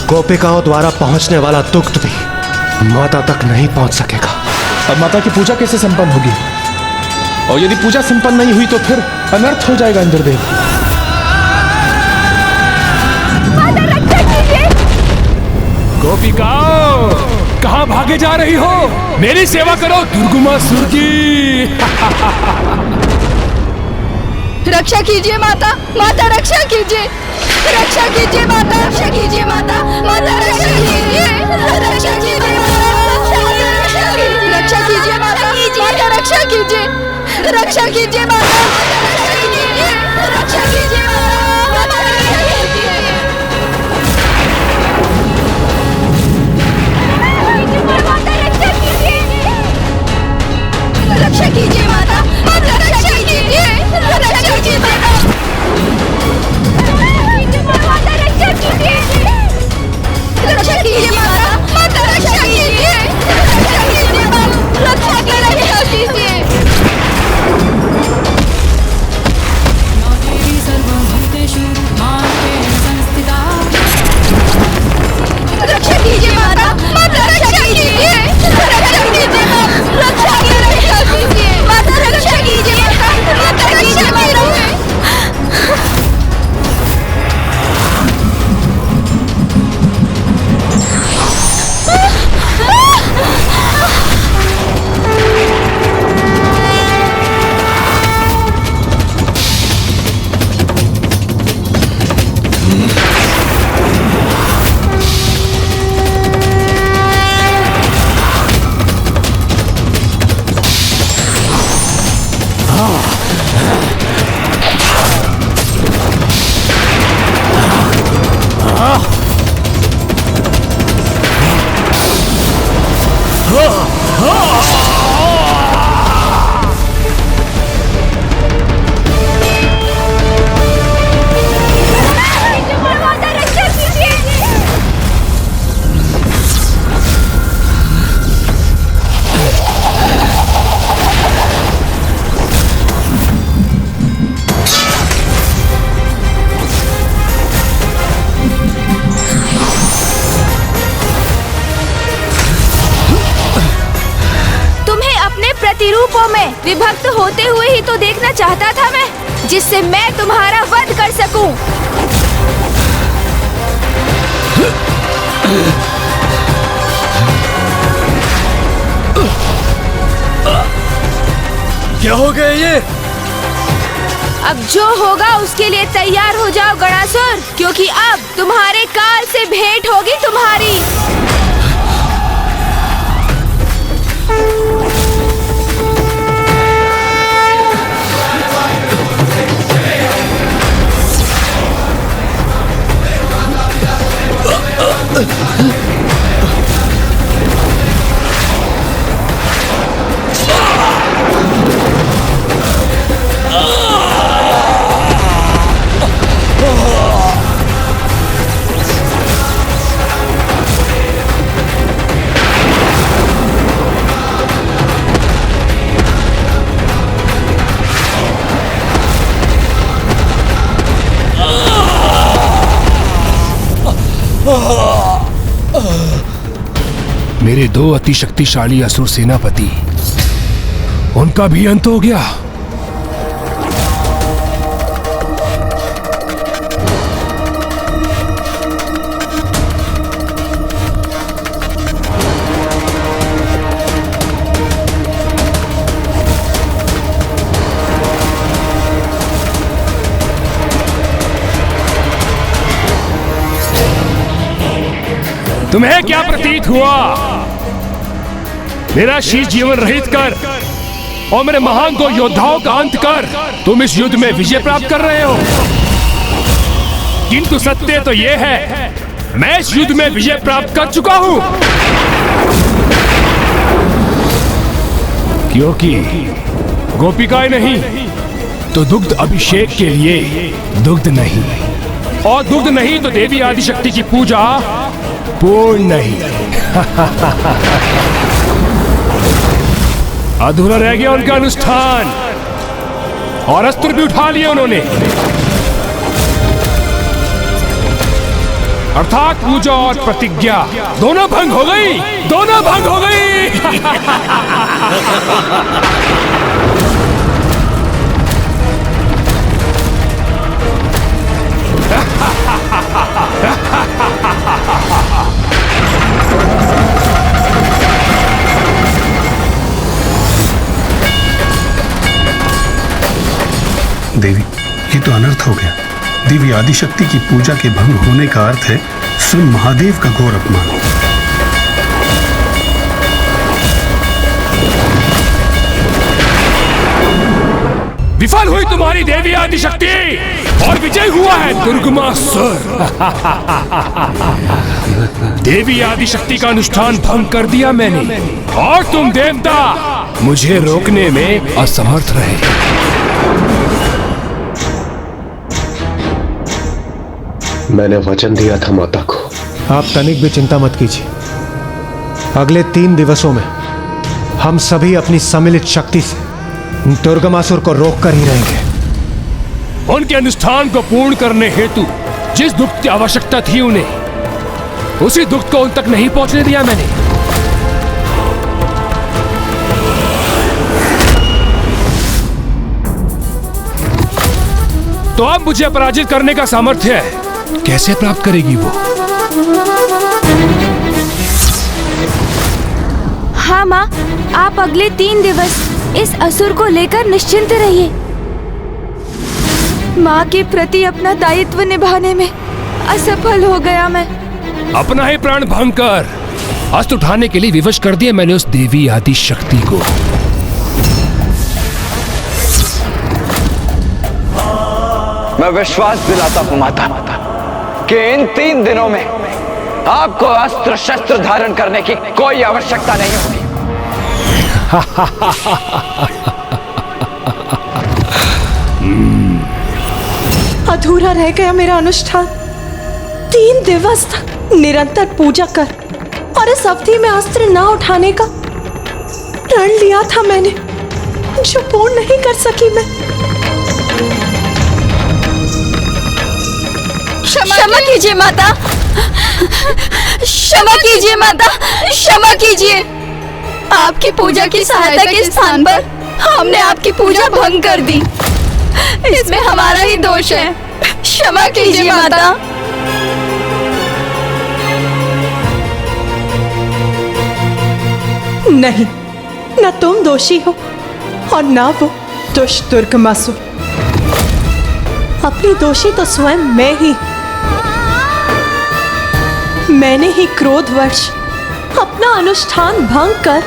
गोपिकाओं द्वारा पहुंचने वाला दुग्ध भी माता तक नहीं पहुंच सकेगा। अब माता की पूजा कैसे संपन्न होगी? और यदि पूजा संपन्न नहीं हुई तो फिर अनर्थ हो जाएगा इंद्रदेव। माता रक्षा कीजिए। गोपिकाओं, कहाँ भागे जा रही हो? मेरी सेवा करो दुर्गुमासुर की। रक्षा कीजिए माता, माता रक्षा कीजिए, रक्षा कीजिए माता, रक्षा कीजिए माता, माता रक्षा कीजिए, रक्षा कीजिए, रक्षा कीजिए माता, माता रक्षा कीजिए, रक्षा कीजिए माता, रक्षा कीजिए माता, रक्षा कीजिए माता, माता रक्षा कीजिए, रक्षा कीजिए माता, माता रक्षा कीजिए, रक्षा कीजिए माता, माता रक्षा कीजिए, रक्षा कीजिए माता, रक्षा कीजिए। रक्षा कीजिए माता, माता रक्षा कीजिए, रक्षा कीजिए माता, रक्षा कीजिए माता, रक्षा कीजिए माता, माता रक्षा कीजिए। प्रतिरूपों में विभक्त होते हुए ही तो देखना चाहता था मैं, जिससे मैं तुम्हारा वध कर सकूं। क्या हो गया ये? अब जो होगा उसके लिए तैयार हो जाओ गणासुर, क्योंकि अब तुम्हारे काल से भेंट होगी तुम्हारी। मेरे दो अति शक्तिशाली असुर सेनापति, उनका भी अंत हो गया। तुम्हें क्या प्रतीत हुआ? मेरा शीश जीवन रहित कर और मेरे महान दो योद्धाओं का अंत कर तुम इस युद्ध में विजय प्राप्त कर रहे हो। किंतु सत्य तो यह है, मैं इस युद्ध में विजय प्राप्त कर चुका हूं, क्योंकि गोपिकाएं नहीं तो दुग्ध अभिषेक के लिए दुग्ध नहीं, और दुग्ध नहीं तो देवी आदिशक्ति की पूजा पूर्ण नहीं। अधूरा रह गया उनका अनुष्ठान, और अस्त्र भी उठा लिए उन्होंने। अर्थात पूजा और प्रतिज्ञा दोनों भंग हो गई, दोनों भंग हो गई। देवी, ये तो अनर्थ हो गया। देवी आदिशक्ति की पूजा के भंग होने का अर्थ है स्वयं महादेव का घोर अपमान। विफल हुई तुम्हारी देवी आदिशक्ति और विजय हुआ है दुर्गमासुर। देवी आदिशक्ति का अनुष्ठान भंग कर दिया मैंने और तुम देवता मुझे रोकने में असमर्थ रहे। मैंने वचन दिया था माता को। आप तनिक भी चिंता मत कीजिए, अगले 3 दिवसों में हम सभी अपनी सम्मिलित शक्ति से दुर्गमासुर को रोक कर ही रहेंगे। उनके अनुष्ठान को पूर्ण करने हेतु जिस दुख की आवश्यकता थी उन्हें, उसी दुख को उन तक नहीं पहुंचने दिया मैंने। तो अब मुझे पराजित करने का सामर्थ्य है कैसे प्राप्त करेगी वो? हाँ माँ, आप अगले 3 दिवस इस असुर को लेकर निश्चिंत रहिए। माँ के प्रति अपना दायित्व निभाने में असफल हो गया मैं। अपना ही प्राण भंग कर अस्त्र उठाने के लिए विवश कर दिया मैंने उस देवी आदि शक्ति को। मैं विश्वास दिलाता हूं माता कि इन 3 दिनों में आपको अस्त्र शस्त्र धारण करने की कोई आवश्यकता नहीं होगी। अधूरा रह गया मेरा अनुष्ठान। 3 दिवस तक निरंतर पूजा कर और इस अवधि में अस्त्र ना उठाने का प्रण लिया था मैंने, जो पूर्ण नहीं कर सकी मैं। क्षमा कीजिए माता, क्षमा कीजिए माता, क्षमा कीजिए। आपकी पूजा की सहायता के स्थान पर हमने आपकी पूजा भंग कर दी। इसमें हमारा ही दोष है। क्षमा कीजिए माता। नहीं, न तुम दोषी हो और न वो दुष्ट दुर्गमासुर। अपनी दोषी तो स्वयं मैं ही। मैंने ही क्रोधवश अपना अनुष्ठान भंग कर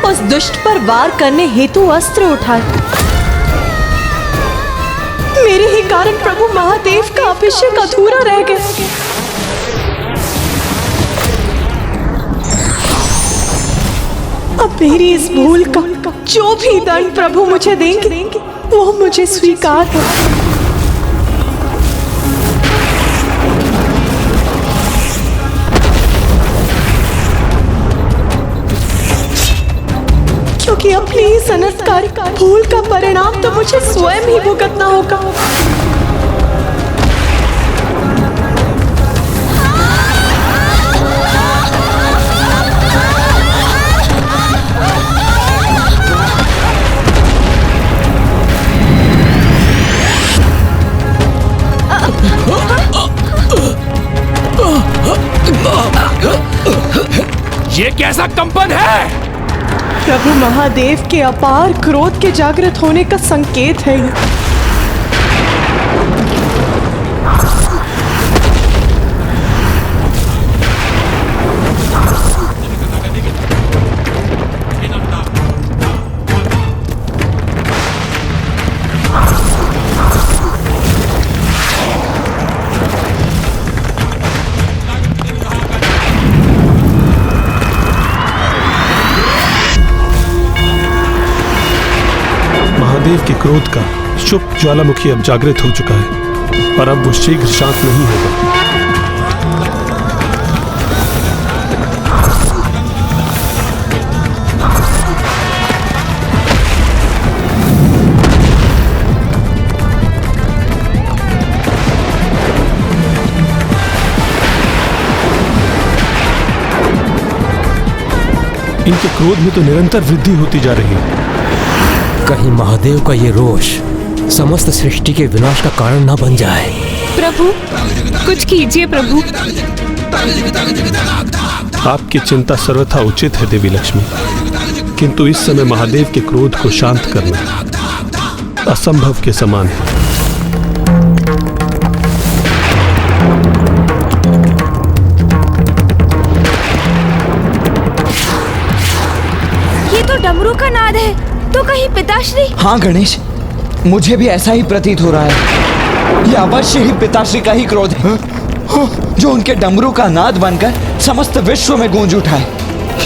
उस दुष्ट पर वार करने हेतु अस्त्र उठाए। मेरे ही कारण प्रभु महादेव का अभिषेक अधूरा रह गया। अब मेरी इस भूल का जो भी दंड प्रभु मुझे देंगे वो मुझे स्वीकार है। क्योंकि अपनी इस अनर्थकारी भूल का परिणाम तो मुझे स्वयं ही भुगतना होगा। ये कैसा कंपन है? प्रभु महादेव के अपार क्रोध के जागृत होने का संकेत है ये। महादेव के क्रोध का शुभ ज्वालामुखी अब जागृत हो चुका है और अब वो शीघ्र शांत नहीं होगा। इनके क्रोध में तो निरंतर वृद्धि होती जा रही है। कहीं महादेव का ये रोष समस्त सृष्टि के विनाश का कारण न बन जाए। प्रभु कुछ कीजिए प्रभु। आपकी चिंता सर्वथा उचित है देवी लक्ष्मी, किंतु इस समय महादेव के क्रोध को शांत करना असंभव के समान है। ये तो डमरू का नाद है, तो कहीं पिताश्री? हाँ गणेश, मुझे भी ऐसा ही प्रतीत हो रहा है। ये अवश्य ही पिताश्री का ही क्रोध है, जो उनके डमरू का नाद बनकर समस्त विश्व में गूंज उठा है।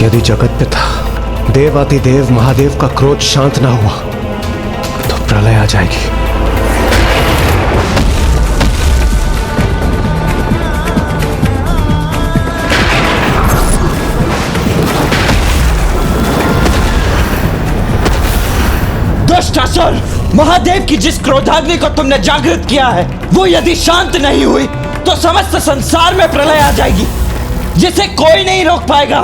यदि जगत पिता देवातिदेव महादेव का क्रोध शांत ना हुआ तो प्रलय आ जाएगी। दुष्ट असुर, महादेव की जिस क्रोधाग्नि को तुमने जागृत किया है, वो यदि शांत नहीं हुई तो समस्त संसार में प्रलय आ जाएगी, जिसे कोई नहीं रोक पाएगा।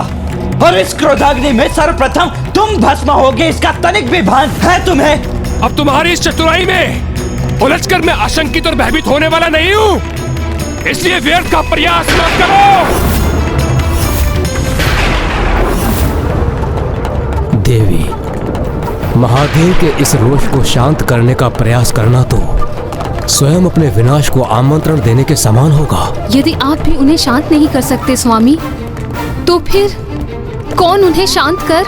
और इस क्रोधाग्नि में सर्वप्रथम तुम भस्म होगे, इसका तनिक भी भान है तुम्हें? अब तुम्हारी इस चतुराई में उलझकर मैं आशंकित और भयभीत होने वाला नहीं हूँ, इसलिए व्यर्थ का प्रयास मत करो। देवी, महादेव के इस रोष को शांत करने का प्रयास करना तो स्वयं अपने विनाश को आमंत्रण देने के समान होगा। यदि आप भी उन्हें शांत नहीं कर सकते स्वामी, तो फिर कौन उन्हें शांत कर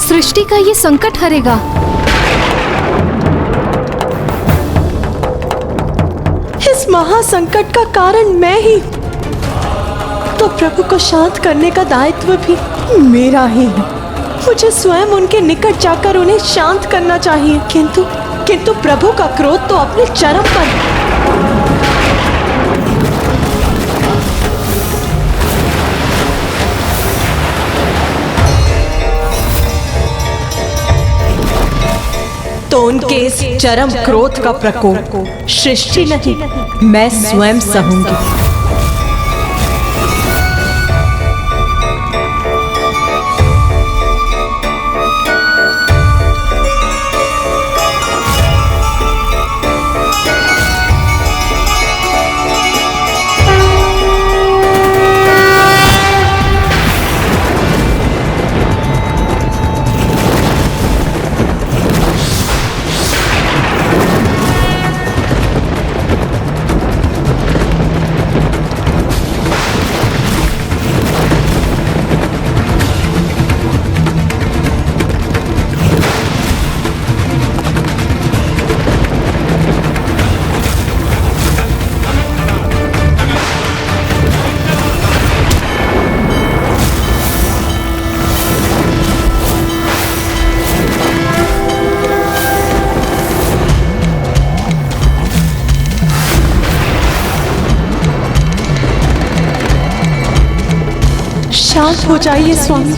सृष्टि का ये संकट हरेगा? इस महासंकट का कारण मैं ही, तो प्रभु को शांत करने का दायित्व भी मेरा ही है। मुझे स्वयं उनके निकट जाकर उन्हें शांत करना चाहिए, किंतु प्रभु का क्रोध तो अपने चरम पर है। तो उनके इस चरम क्रोध का प्रकोप सृष्टि नहीं, मैं स्वयं सहूंगी। शांत हो जाइए स्वामी।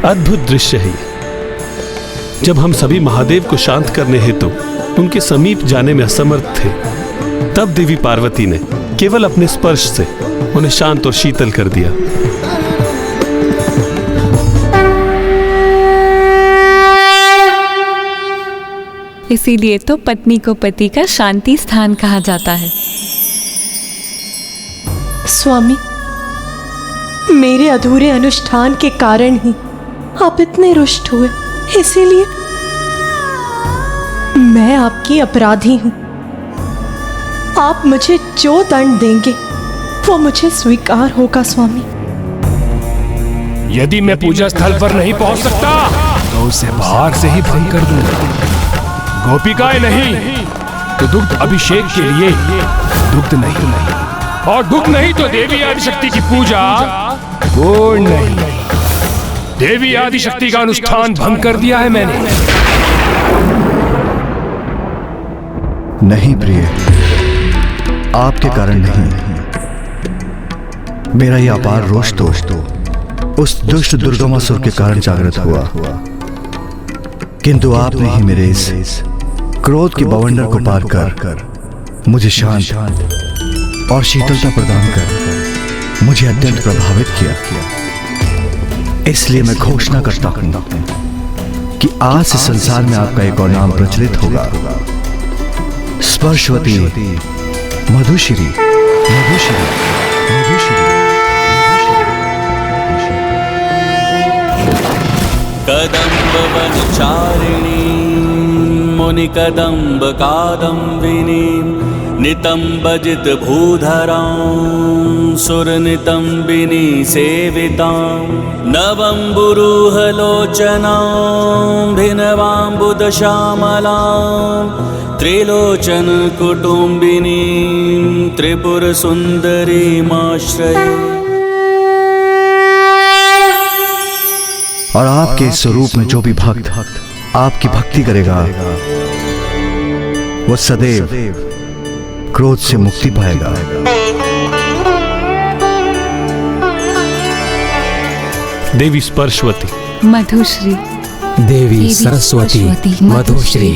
अद्भुत दृश्य है। जब हम सभी महादेव को शांत करने हेतु उनके समीप जाने में असमर्थ थे, तब देवी पार्वती ने केवल अपने स्पर्श से उन्हें शांत और शीतल कर दिया। इसीलिए तो पत्नी को पति का शांति स्थान कहा जाता है। स्वामी, मेरे अधूरे अनुष्ठान के कारण ही आप इतने रुष्ट हुए, इसीलिए मैं आपकी अपराधी हूं। आप मुझे जो दंड देंगे वो मुझे स्वीकार होगा स्वामी। यदि मैं पूजा स्थल पर नहीं पहुंच सकता तो उसे बाहर से ही भंग कर दूंगा। गोपिकाएं नहीं तो दुग्ध अभिषेक के लिए दुग्ध नहीं, और दुख नहीं तो देवी आदिशक्ति की पूजा गुण नहीं। देवी आदिशक्ति का अनुष्ठान भंग कर दिया है मैंने। नहीं प्रिय, आपके कारण नहीं। मेरा यह अपार रोष तो उस दुष्ट दुर्गमासुर के कारण जागृत हुआ, किंतु आपने ही मेरे इस क्रोध के बवंडर को पार कर मुझे शांत और शीतलता प्रदान कर मुझे अत्यंत प्रभावित किया। इसलिए मैं घोषणा करता हूं कि आज से संसार में आपका एक और नाम प्रचलित होगा, स्पर्शवती मधुश्री। मधुश्री मधुश्री। कदम्ब वनचारिणी मुनि कदम्ब कादम्बिनी नितम्बजित भूधरां सुर नितम्बिनी सेवितां नवम्बुरुहलोचनां भिनवाम्बुद श्यामलां त्रिलोचन कुटुम्बिनीं त्रिपुर सुंदरीमाश्रये। और आपके स्वरूप में जो भी भक्त आपकी भक्ति करेगा वो सदैव क्रोध से मुक्ति पाएगा। देवी स्पर्शवती, मधुश्री, देवी सरस्वती मधुश्री।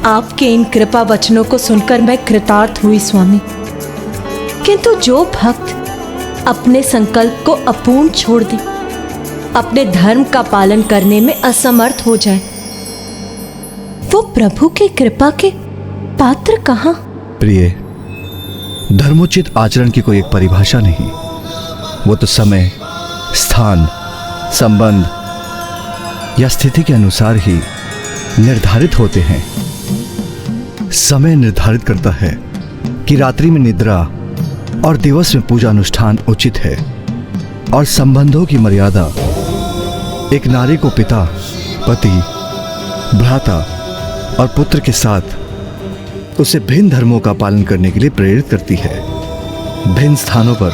आपके इन कृपा वचनों को सुनकर मैं कृतार्थ हुई स्वामी, किंतु जो भक्त अपने संकल्प को अपूर्ण छोड़ दे, अपने धर्म का पालन करने में असमर्थ हो जाए, वो प्रभु के कृपा के पात्र कहां? प्रिय, धर्मोचित आचरण की कोई एक परिभाषा नहीं, वो तो समय, स्थान, संबंध या स्थिति के अनुसार ही निर्धारित होते हैं। समय निर्धारित करता है कि रात्रि में निद्रा और दिवस में पूजा अनुष्ठान उचित है, और संबंधों की मर्यादा एक नारी को पिता, पति, भ्राता और पुत्र के साथ उसे भिन्न धर्मों का पालन करने के लिए प्रेरित करती है। भिन्न स्थानों पर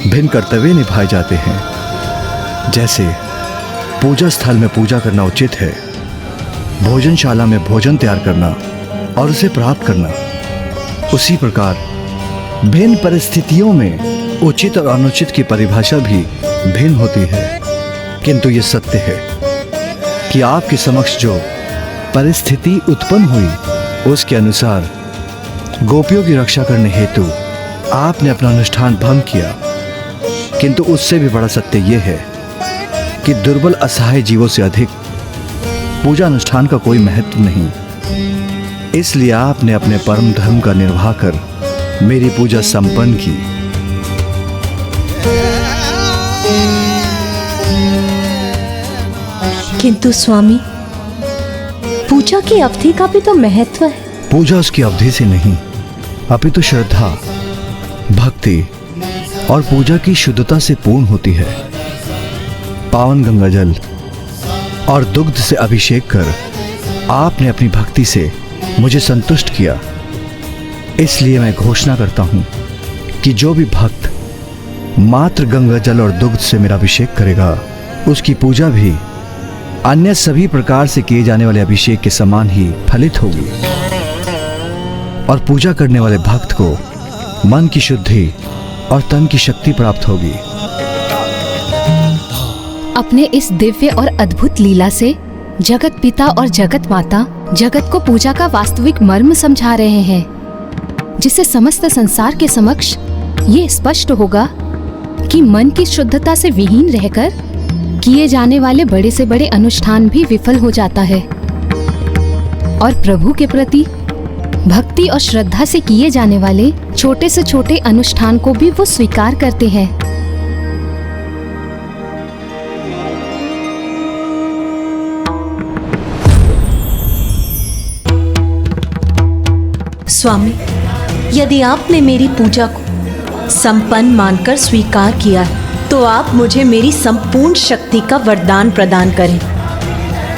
भिन्न कर्तव्य निभाए जाते हैं। जैसे पूजा स्थल में पूजा करना उचित है, भोजनशाला में भोजन तैयार करना और उसे प्राप्त करना, उसी प्रकार भिन्न परिस्थितियों में उचित और अनुचित की परिभाषा भी भिन्न होती है। किंतु ये सत्य है कि आपके समक्ष जो परिस्थिति उत्पन्न हुई उसके अनुसार गोपियों की रक्षा करने हेतु आपने अपना अनुष्ठान भंग किया। किंतु उससे भी बड़ा सत्य यह है कि दुर्बल असहाय जीवों से अधिक पूजा अनुष्ठान का कोई महत्व नहीं। इसलिए आपने अपने परम धर्म का निर्वाह कर मेरी पूजा संपन्न की। किंतु स्वामी, पूजा की अवधि का भी तो महत्व है। पूजा उसकी अवधि से नहीं, अपितु श्रद्धा, भक्ति और पूजा की शुद्धता से पूर्ण होती है। पावन गंगाजल और दुग्ध से अभिषेक कर आपने अपनी भक्ति से मुझे संतुष्ट किया। इसलिए मैं घोषणा करता हूं कि जो भी भक्त मात्र गंगाजल और दुग्ध से मेरा अभिषेक करेगा, उसकी पूजा भी अन्य सभी प्रकार से किए जाने वाले अभिषेक के समान ही फलित होगी, और पूजा करने वाले भक्त को मन की शुद्धि और तन की शक्ति प्राप्त होगी। अपने इस दिव्य और अद्भुत लीला से जगत पिता और जगत माता जगत को पूजा का वास्तविक मर्म समझा रहे हैं, जिससे समस्त संसार के समक्ष ये स्पष्ट होगा कि मन की शुद्धता से विहीन रहकर किए जाने वाले बड़े से बड़े अनुष्ठान भी विफल हो जाता है, और प्रभु के प्रति भक्ति और श्रद्धा से किए जाने वाले छोटे से छोटे अनुष्ठान को भी वो स्वीकार करते हैं। स्वामी, यदि आपने मेरी पूजा को संपन्न मानकर स्वीकार किया है, तो आप मुझे मेरी संपूर्ण शक्ति का वरदान प्रदान करें,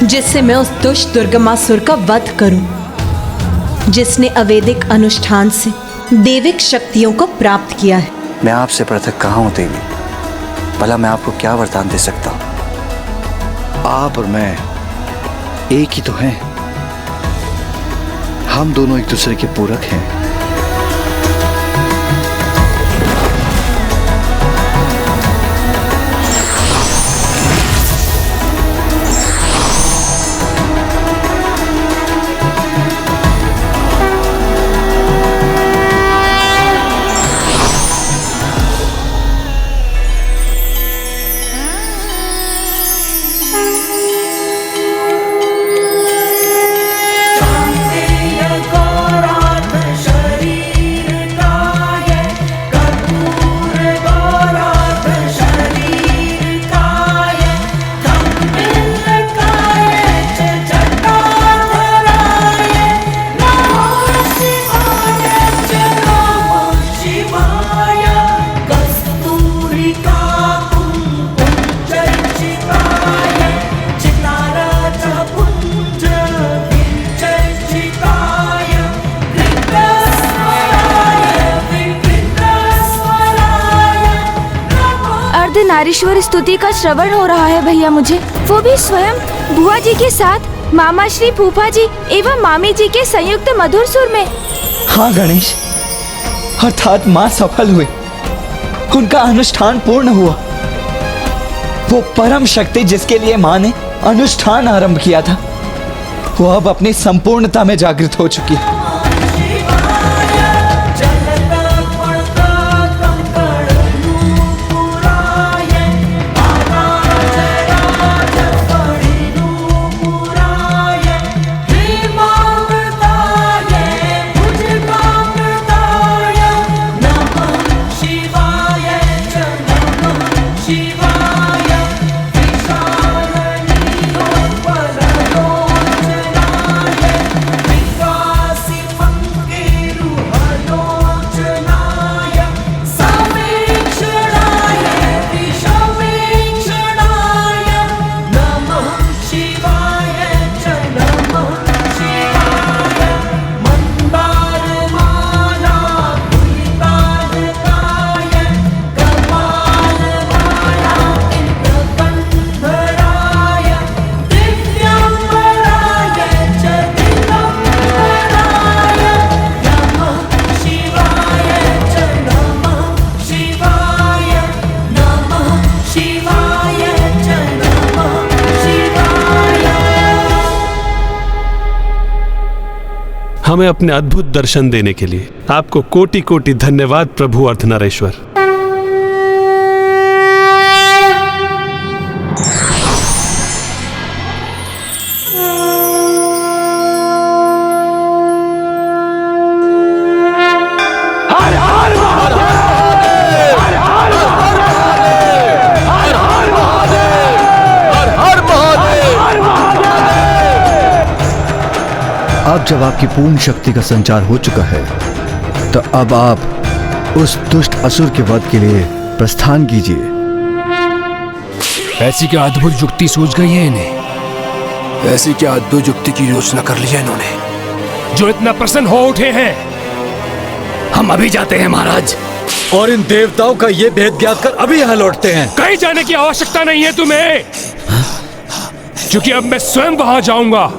जिससे मैं उस दुष्ट दुर्गमासुर का वध करूं, जिसने अवैदिक अनुष्ठान से देविक शक्तियों को प्राप्त किया है। मैं आपसे पृथक कहाँ हूँ देवी? भला मैं आपको क्या वरदान दे सकता हूँ? आप और मैं एक ही तो हैं। हम दोनों एक दूसरे के पूरक हैं। नारीश्वर स्तुति का श्रवण हो रहा है भैया मुझे, वो भी स्वयं बुआ जी के साथ मामा श्री, फूफा जी एवं मामी जी के संयुक्त मधुर सुर में। हाँ गणेश, अर्थात माँ सफल हुए, उनका अनुष्ठान पूर्ण हुआ। वो परम शक्ति जिसके लिए माँ ने अनुष्ठान आरंभ किया था, वो अब अपनी संपूर्णता में जागृत हो चुकी है। हमें अपने अद्भुत दर्शन देने के लिए आपको कोटि कोटि धन्यवाद प्रभु अर्धनारीश्वर। अब जब आपकी पूर्ण शक्ति का संचार हो चुका है, तो अब आप उस दुष्ट असुर के वध के लिए प्रस्थान कीजिए। ऐसी क्या अद्भुत युक्ति सूझ गई है इन्हें? ऐसी क्या अद्भुत युक्ति की योजना कर ली है इन्होंने, जो इतना प्रसन्न हो उठे हैं? हम अभी जाते हैं महाराज, और इन देवताओं का ये भेद ज्ञात कर अभी यहाँ लौटते हैं। कहीं जाने की आवश्यकता नहीं है तुम्हें, क्योंकि अब मैं स्वयं वहां जाऊंगा।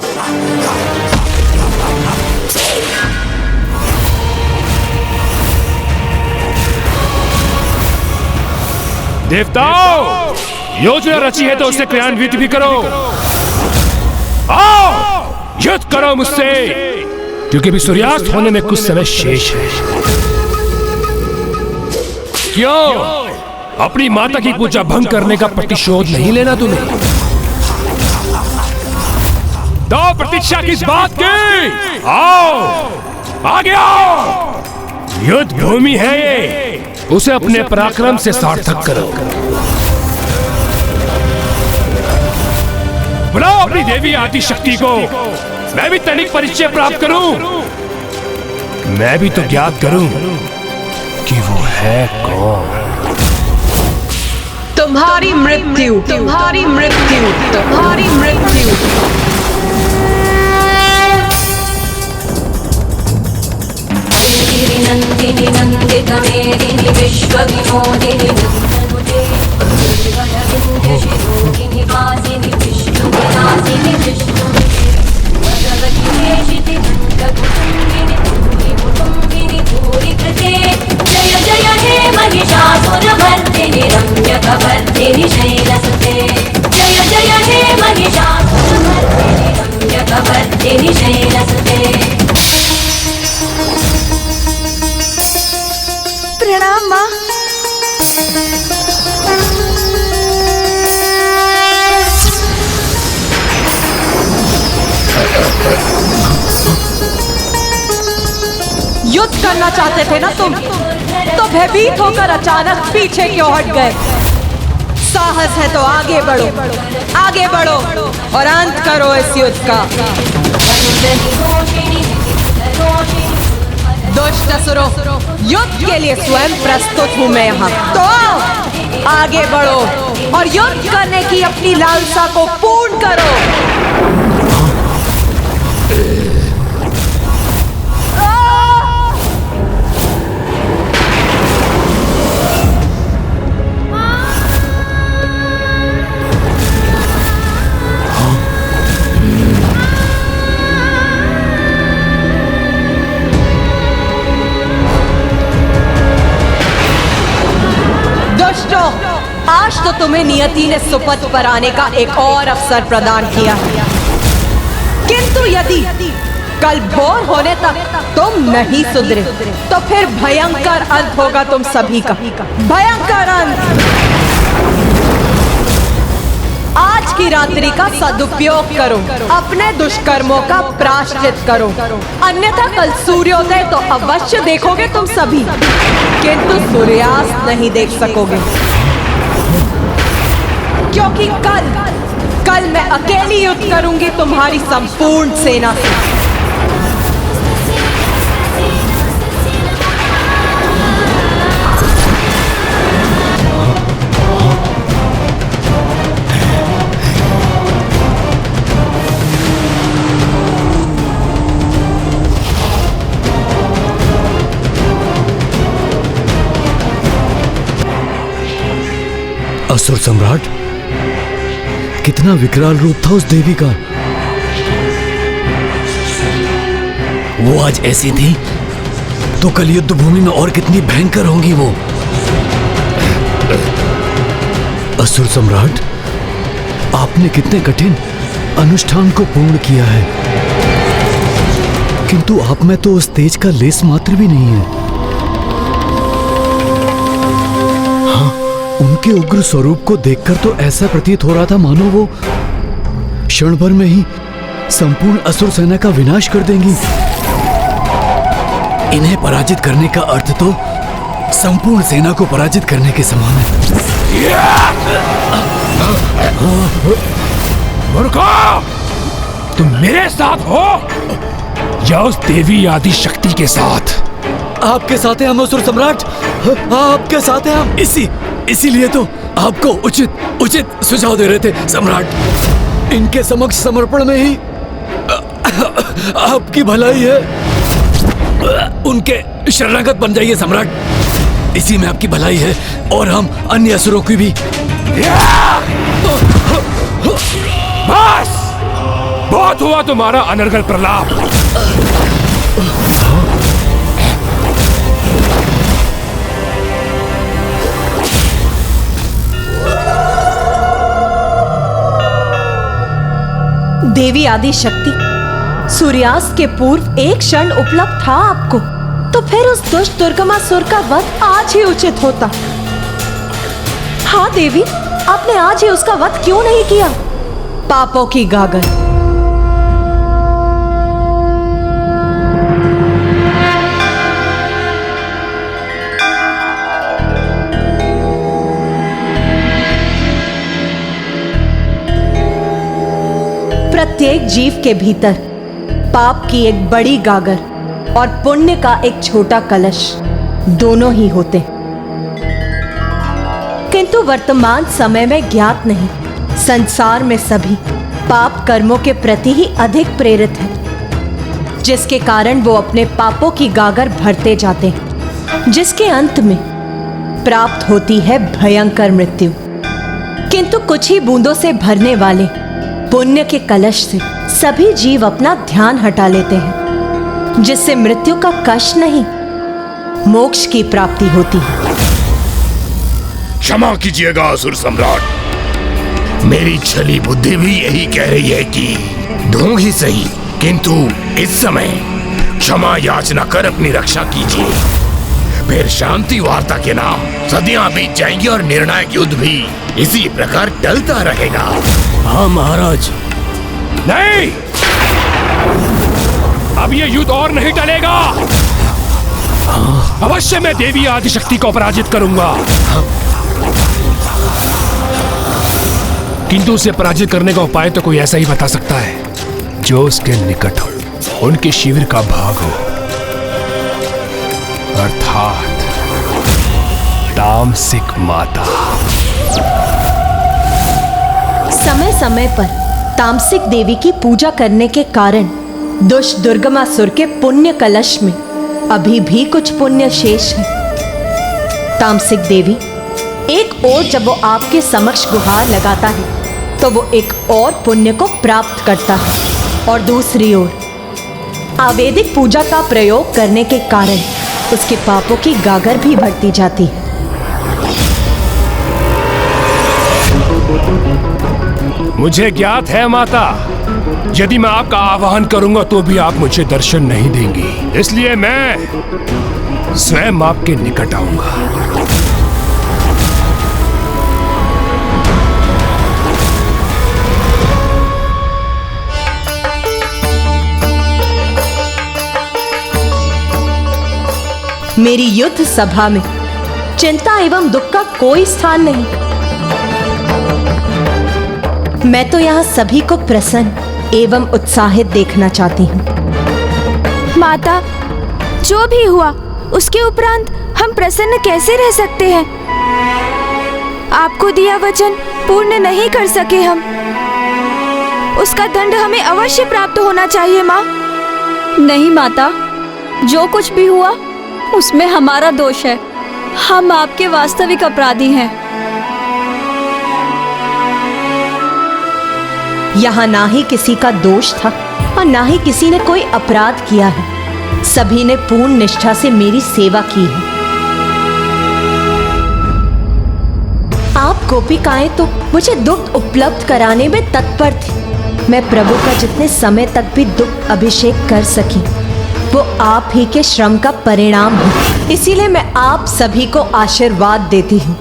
देवताओं, योजना रची है तो उसे क्रियान्वित भी करो। आओ, युद्ध करो मुझसे, क्योंकि अभी सूर्यास्त होने में कुछ समय शेष है। क्यों अपनी माता की पूजा भंग करने का प्रतिशोध नहीं लेना तुम्हें? तो प्रतीक्षा किस बात की? आओ, आगे आओ। युद्ध भूमि है ये, उसे अपने पराक्रम से सार्थक करो। बुलाओ अपनी देवी आदि शक्ति को, मैं भी तनिक परिचय प्राप्त करूं, मैं भी तो ज्ञात करूं कि वो है कौन। तुम्हारी मृत्यु, तुम्हारी मृत्यु, तुम्हारी मृत्यु। तेरी नन्दिनि नन्दितमेदिनि विश्वविनोदिनि नन्दनुते निर्वयविन्द्यशिरोधिनि वासिनि विष्णुविलासिनि विष्णुविते भगवति देशिति नन्दकुटुम्बिनि भूरि भूरिकृते जय जय हे महिषासुरमर्दिनि रम्यकवर्दिनि शैलसुते जय जय हे महिषासुरमर्दिनि रम्यकवर्दिनि शैलसुते। प्रणाम माँ। युद्ध करना चाहते थे ना तुम, तो भयभीत होकर अचानक पीछे क्यों हट गए? साहस है तो आगे बढ़ो, आगे बढ़ो और अंत करो इस युद्ध का। दुष्ट असुरों, युद्ध के लिए स्वयं प्रस्तुत हूँ मैं यहाँ, तो आओ आगे बढ़ो और युद्ध करने की अपनी लालसा को पूर्ण करो। आज तो तुम्हें नियति ने सुपथ पर आने का एक और अवसर प्रदान किया है, किंतु यदि कल भोर होने तक तुम नहीं सुधरे तो फिर भयंकर अंत होगा तुम सभी का, भयंकर अंत। आज की रात्रि का सदुपयोग करो, अपने दुष्कर्मों का प्रायश्चित करो, अन्यथा कल सूर्योदय तो अवश्य देखोगे तुम सभी, किंतु सूर्यास्त नहीं देख सकोगे, क्योंकि कल मैं अकेली युद्ध करूंगी तुम्हारी संपूर्ण सेना से। असुर सम्राट, कितना विकराल रूप था उस देवी का। वो आज ऐसी थी तो कल युद्ध भूमि में और कितनी भयंकर होंगी वो। असुर सम्राट, आपने कितने कठिन अनुष्ठान को पूर्ण किया है, किंतु आप में तो उस तेज का लेस मात्र भी नहीं है। उनके उग्र स्वरूप को देखकर तो ऐसा प्रतीत हो रहा था मानो वो क्षण भर में ही संपूर्ण असुर सेना का विनाश कर देंगी। इन्हें पराजित करने का अर्थ तो संपूर्ण सेना को पराजित करने के समान है। मूर्खो, तुम मेरे साथ हो या उस देवी आदि शक्ति के साथ? आपके साथ हैं हम असुर सम्राट, आपके साथ हैं हम। इसीलिए तो आपको उचित सुझाव दे रहे थे सम्राट। इनके समक्ष समर्पण में ही आपकी भलाई है। उनके शरणागत बन जाइए सम्राट, इसी में आपकी भलाई है और हम अन्य असुरों की भी। बस बहुत हुआ तुम्हारा अनर्गल प्रलाप। देवी आदि शक्ति, सूर्यास्त के पूर्व एक क्षण उपलब्ध था आपको, तो फिर उस दुष्ट दुर्गमासुर का वध आज ही उचित होता। हाँ देवी, आपने आज ही उसका वध क्यों नहीं किया? पापों की गागल, प्रत्येक जीव के भीतर पाप की एक बड़ी गागर और पुण्य का एक छोटा कलश दोनों ही होते, किंतु वर्तमान समय में ज्ञात नहीं, संसार में सभी पाप कर्मों के प्रति ही अधिक प्रेरित हैं। जिसके कारण वो अपने पापों की गागर भरते जाते हैं, जिसके अंत में प्राप्त होती है भयंकर मृत्यु। किंतु कुछ ही बूंदों से भरने वाले पुण्य के कलश से सभी जीव अपना ध्यान हटा लेते हैं, जिससे मृत्यु का कष्ट नहीं, मोक्ष की प्राप्ति होती है। क्षमा कीजिएगा असुर सम्राट, मेरी छली बुद्धि भी यही कह रही है कि ढूंढ ही सही, किंतु इस समय क्षमा याचना कर अपनी रक्षा कीजिए। फिर शांति वार्ता के नाम सदियां बीत जाएंगी और निर्णायक युद्ध भी इसी प्रकार टलता रहेगा। हाँ महाराज। नहीं, अब ये युद्ध और नहीं टलेगा। अवश्य मैं देवी आदिशक्ति को पराजित करूंगा। किंतु उसे पराजित करने का उपाय तो कोई ऐसा ही बता सकता है जो उसके निकट हो, उनके शिविर का भाग हो, अर्थात तामसिक माता। समय समय पर तामसिक देवी की पूजा करने के कारण दुष्ट दुर्गमासुर के पुण्य कलश में अभी भी कुछ पुण्य शेष है। तामसिक देवी एक ओर जब वो आपके समक्ष गुहार लगाता है तो वो एक और पुण्य को प्राप्त करता है, और दूसरी ओर आवेदिक पूजा का प्रयोग करने के कारण उसके पापों की गागर भी बढ़ती जाती है। मुझे ज्ञात है माता, यदि मैं आपका आवाहन करूंगा तो भी आप मुझे दर्शन नहीं देंगी, इसलिए मैं स्वयं आपके निकट आऊंगा। मेरी युद्ध सभा में चिंता एवं दुख का कोई स्थान नहीं। मैं तो यहाँ सभी को प्रसन्न एवं उत्साहित देखना चाहती हूँ। माता, जो भी हुआ उसके उपरांत हम प्रसन्न कैसे रह सकते हैं? आपको दिया वचन पूर्ण नहीं कर सके हम, उसका दंड हमें अवश्य प्राप्त होना चाहिए माँ। नहीं माता, जो कुछ भी हुआ उसमें हमारा दोष है। हम आपके वास्तविक अपराधी हैं। यहाँ ना ही किसी का दोष था और ना ही किसी ने कोई अपराध किया है। सभी ने पूर्ण निष्ठा से मेरी सेवा की है। आप गोपिकाएं तो मुझे दुग्ध उपलब्ध कराने में तत्पर थी। मैं प्रभु का जितने समय तक भी दुग्ध अभिषेक कर सकी वो आप ही के श्रम का परिणाम है। इसीलिए मैं आप सभी को आशीर्वाद देती हूँ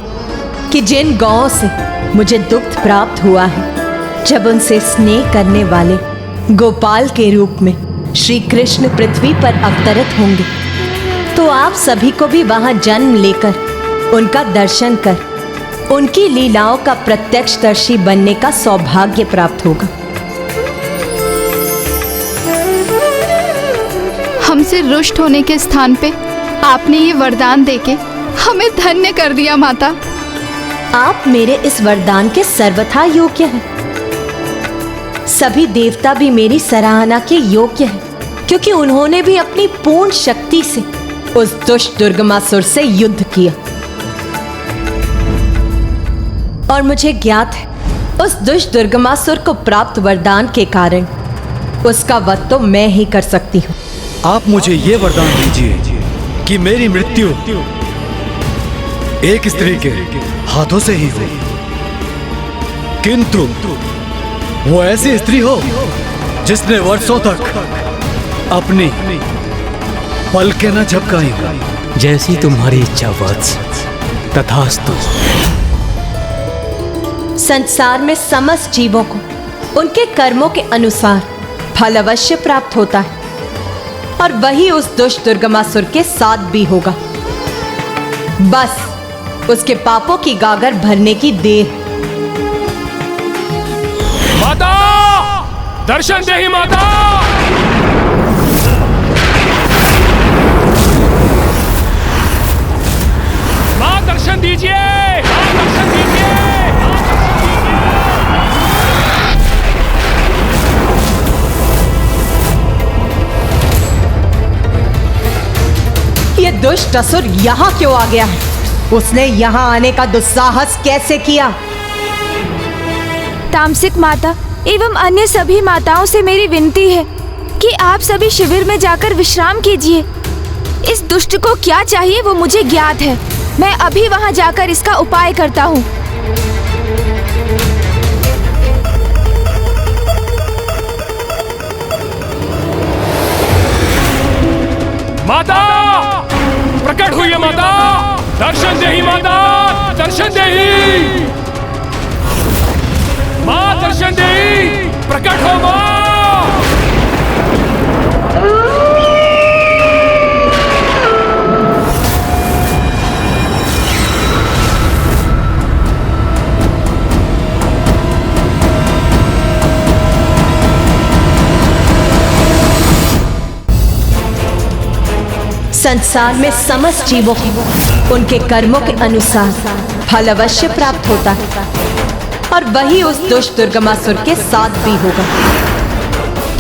कि जिन गौओं से मुझे दुग्ध प्राप्त हुआ है, जब उनसे स्नेह करने वाले गोपाल के रूप में श्री कृष्ण पृथ्वी पर अवतरित होंगे, तो आप सभी को भी वहां जन्म लेकर उनका दर्शन कर उनकी लीलाओं का प्रत्यक्षदर्शी बनने का सौभाग्य प्राप्त होगा। हमसे रुष्ट होने के स्थान पे आपने ये वरदान देके हमें धन्य कर दिया माता। आप मेरे इस वरदान के सर्वथा योग्य हैं। सभी देवता भी मेरी सराहना के योग्य हैं, क्योंकि उन्होंने भी अपनी पूर्ण शक्ति से उस दुष्ट दुर्गमासुर से युद्ध किया। और मुझे ज्ञात है उस दुष्ट दुर्गमासुर को प्राप्त वरदान के कारण उसका वध तो मैं ही कर सकती हूँ। आप मुझे ये वरदान दीजिए कि मेरी मृत्यु एक स्त्री के हाथों से ही हो, किंतु वो ऐसी स्त्री हो जिसने वर्षों तक अपनी पलकें न झपकाई हो। जैसी तुम्हारी इच्छा वत्स, तथास्तु। संसार में समस्त जीवों को उनके कर्मों के अनुसार फल अवश्य प्राप्त होता है, और वही उस दुष्ट दुर्गमासुर के साथ भी होगा। बस उसके पापों की गागर भरने की देर। माता, दर्शन दे ही माता। मां दर्शन दीजिए, मां दर्शन दीजिए। दुष्ट असुर यहाँ क्यों आ गया है? उसने यहाँ आने का दुस्साहस कैसे किया? तामसिक माता एवं अन्य सभी माताओं से मेरी विनती है कि आप सभी शिविर में जाकर विश्राम कीजिए। इस दुष्ट को क्या चाहिए वो मुझे ज्ञात है। मैं अभी वहां जाकर इसका उपाय करता हूँ। माता प्रकट हुई है माता, दर्शन देही माता, दर्शन देही माँ, दर्शन देही, प्रकट हो माँ। संसार में समस्त जीवों को उनके कर्मों के अनुसार फल अवश्य प्राप्त होता है और वही उस दुष्ट दुर्गमासुर के साथ भी होगा।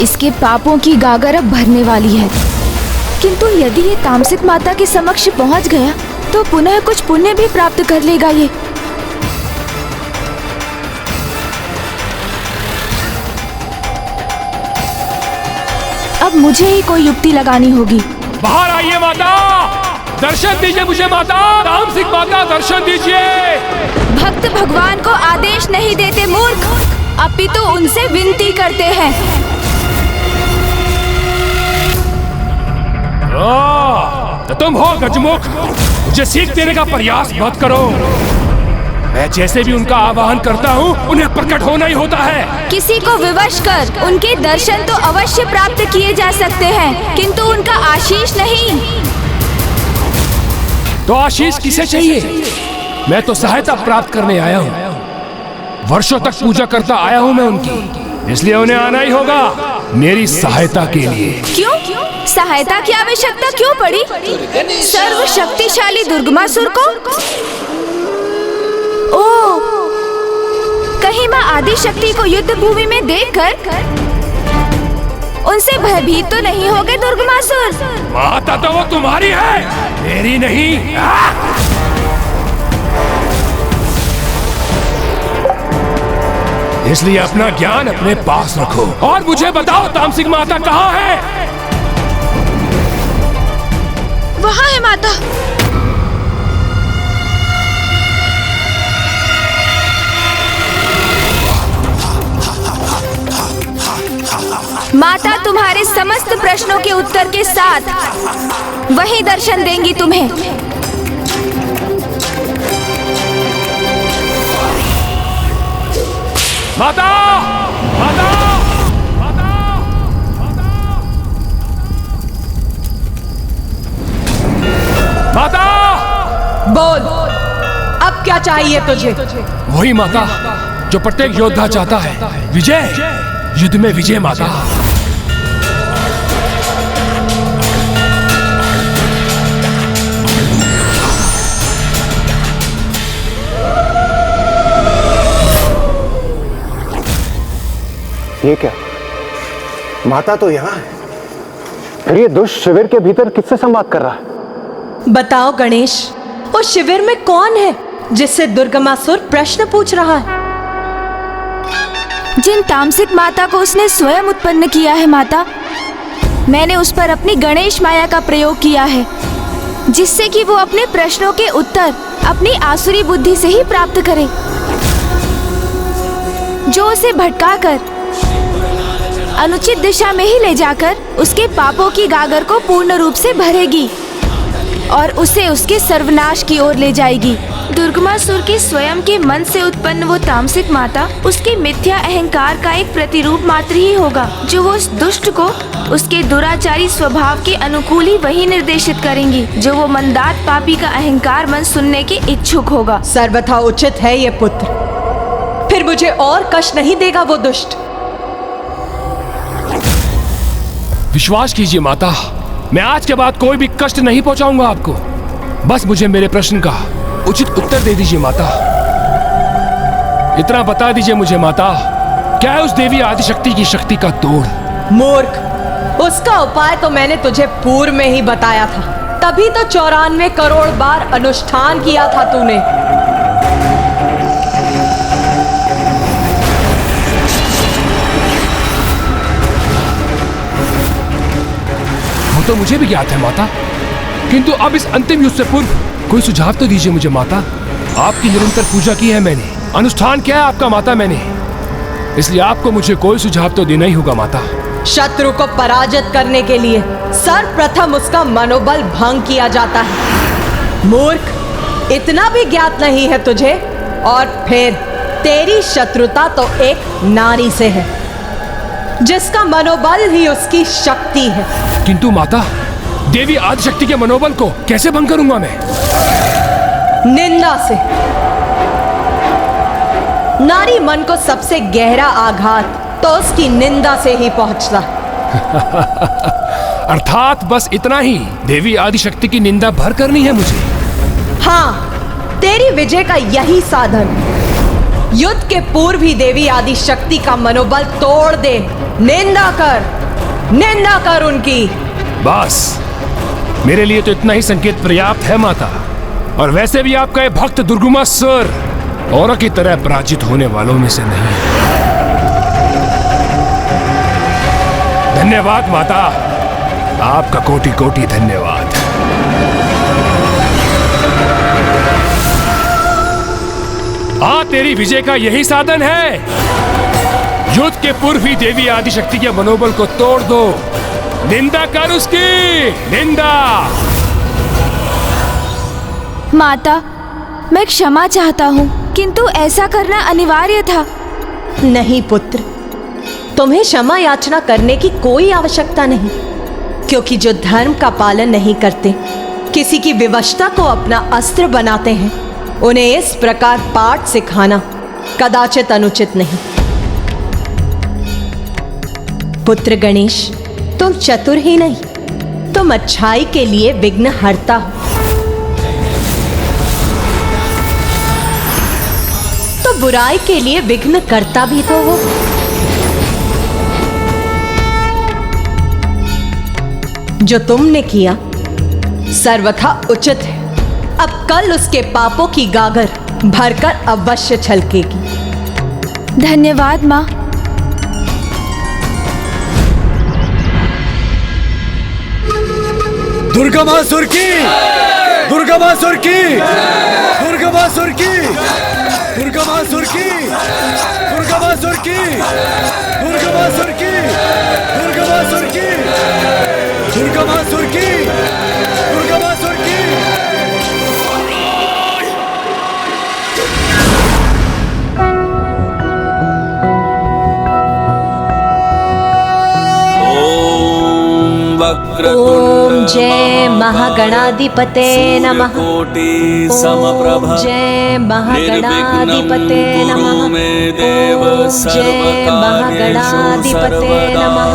इसके पापों की गागर अब भरने वाली है, किंतु यदि ये तामसिक माता के समक्ष पहुंच गया तो पुनः कुछ पुण्य भी प्राप्त कर लेगा ये। अब मुझे ही कोई युक्ति लगानी होगी। बाहर आइए माता, दर्शन दीजिए मुझे माता, तामसिक माता दर्शन दीजिए। भक्त भगवान को आदेश नहीं देते मूर्ख, अपितु उनसे विनती करते हैं। तो तुम हो गजमुख, मुझे सीख देने का प्रयास मत करो। मैं जैसे भी उनका आवाहन करता हूँ उन्हें प्रकट होना ही होता है। किसी को विवश कर उनके दर्शन तो अवश्य प्राप्त किए जा सकते हैं, किंतु उनका आशीष नहीं। तो आशीष किसे चाहिए? मैं तो सहायता प्राप्त करने आया हूँ। वर्षों तक पूजा करता आया हूँ मैं उनकी, इसलिए उन्हें आना ही होगा मेरी सहायता के लिए। क्यों? सहायता की आवश्यकता क्यों पड़ी? सर्व शक्तिशाली दुर्गमासुर को? ओह, कहीं माँ आदिशक्ति को युद्ध भूमि में देखकर उनसे भयभीत तो नहीं हो गए दुर्गमासुर? माता तो वो तुम्हारी है, मेरी नहीं। इसलिए अपना ज्ञान अपने पास रखो और मुझे बताओ तामसिक माता कहाँ है? वहाँ है माता। माता तुम्हारे समस्त प्रश्नों के उत्तर के साथ वही दर्शन देंगी तुम्हें। माता! माता! माता! बोल, अब क्या चाहिए तुझे? वही माता जो प्रत्येक योद्धा चाहता है, विजय, युद्ध में विजय माता। ये क्या? माता तो यहाँ है, फिर ये दुष्ट शिविर के भीतर किससे संवाद कर रहा है? बताओ गणेश, उस शिविर में कौन है जिससे दुर्गमासुर प्रश्न पूछ रहा है? जिन तामसिक माता को उसने स्वयं उत्पन्न किया है माता, मैंने उस पर अपनी गणेश माया का प्रयोग किया है, जिससे कि वो अपने प्रश्नों के उत्तर अपनी आसुरी बुद्धि से ही प्राप्त करे, जो उसे भटकाकर अनुचित दिशा में ही ले जाकर उसके पापों की गागर को पूर्ण रूप से भरेगी और उसे उसके सर्वनाश की ओर ले जाएगी। दुर्गमासुर के स्वयं के मन से उत्पन्न वो तामसिक माता उसके मिथ्या अहंकार का एक प्रतिरूप मात्र ही होगा, जो वो उस दुष्ट को उसके दुराचारी स्वभाव के अनुकूल ही वही निर्देशित करेंगी, जो वो मंदात पापी का अहंकार मन सुनने के इच्छुक होगा। सर्वथा उचित है ये पुत्र, फिर मुझे और कष्ट नहीं देगा वो दुष्ट। विश्वास कीजिए माता, मैं आज के बाद कोई भी कष्ट नहीं पहुंचाऊंगा आपको। बस मुझे मेरे प्रश्न का उचित उत्तर दे दीजिए माता। इतना बता दीजिए मुझे माता, क्या है उस देवी आदिशक्ति की शक्ति का तोड़? मूर्ख, उसका उपाय तो मैंने तुझे पूर्व में ही बताया था। तभी तो 94 करोड़ बार अनुष्ठान किया था तूने। वो तो मुझे भी ज्ञात है माता, किंतु अब इस अंतिम युद्ध से पूर्व कोई सुझाव तो दीजिए मुझे माता। आपकी निरंतर पूजा की है मैंने, अनुष्ठान किया है आपका माता मैंने, इसलिए आपको मुझे कोई सुझाव तो देना ही होगा माता। शत्रु को पराजित करने के लिए सर्वप्रथम उसका मनोबल भंग किया जाता है। मूर्ख, इतना भी ज्ञात नहीं है तुझे? और फिर तेरी शत्रुता तो एक नारी से है, जिसका मनोबल ही उसकी शक्ति है। किंतु माता, देवी आदिशक्ति के मनोबल को कैसे भंग करूंगा मैं? निंदा से। नारी मन को सबसे गहरा आघात तो उसकी निंदा से ही पहुंचता। अर्थात बस इतना ही, देवी आदिशक्ति की निंदा भर करनी है मुझे। हाँ, तेरी विजय का यही साधन। युद्ध के पूर्व ही देवी आदिशक्ति का मनोबल तोड़ दे। निंदा कर उनकी। बस मेरे लिए तो इतना ही संकेत पर्याप्त है माता। और वैसे भी आपका ये भक्त दुर्गुमासुर औरों की तरह पराजित होने वालों में से नहीं है। धन्यवाद माता, आपका कोटि कोटि धन्यवाद। तेरी विजय का यही साधन है। युद्ध के पूर्व ही देवी आदिशक्ति के मनोबल को तोड़ दो। निंदा कर उसकी, निंदा। माता, मैं क्षमा चाहता हूँ, किंतु ऐसा करना अनिवार्य था। नहीं पुत्र, तुम्हें क्षमा याचना करने की कोई आवश्यकता नहीं, क्योंकि जो धर्म का पालन नहीं करते, किसी की विवशता को अपना अस्त्र बनाते हैं, उन्हें इस प्रकार पाठ सिखाना कदाचित अनुचित नहीं। पुत्र गणेश, तुम चतुर ही नहीं, तुम अच्छाई के लिए विघ्न हरता हो। तो बुराई के लिए विघ्न करता भी तो हो। जो तुमने किया सर्वथा उचित है। अब कल उसके पापों की गागर भरकर अवश्य छलकेगी। धन्यवाद माँ। दुर्गमासुर की, दुर्गमासुर की, दुर्गमासुर की, दुर्गमासुर की, दुर्गमासुर की, दुर्गमासुर की, दुर्गमासुर की, दुर्गमासुर की, दुर्गमासुर की। ओम जय महागणाधिपते नमः। कोटि ओम जय महागणाधिपते नमः। ओम जय महागणाधिपते नमः।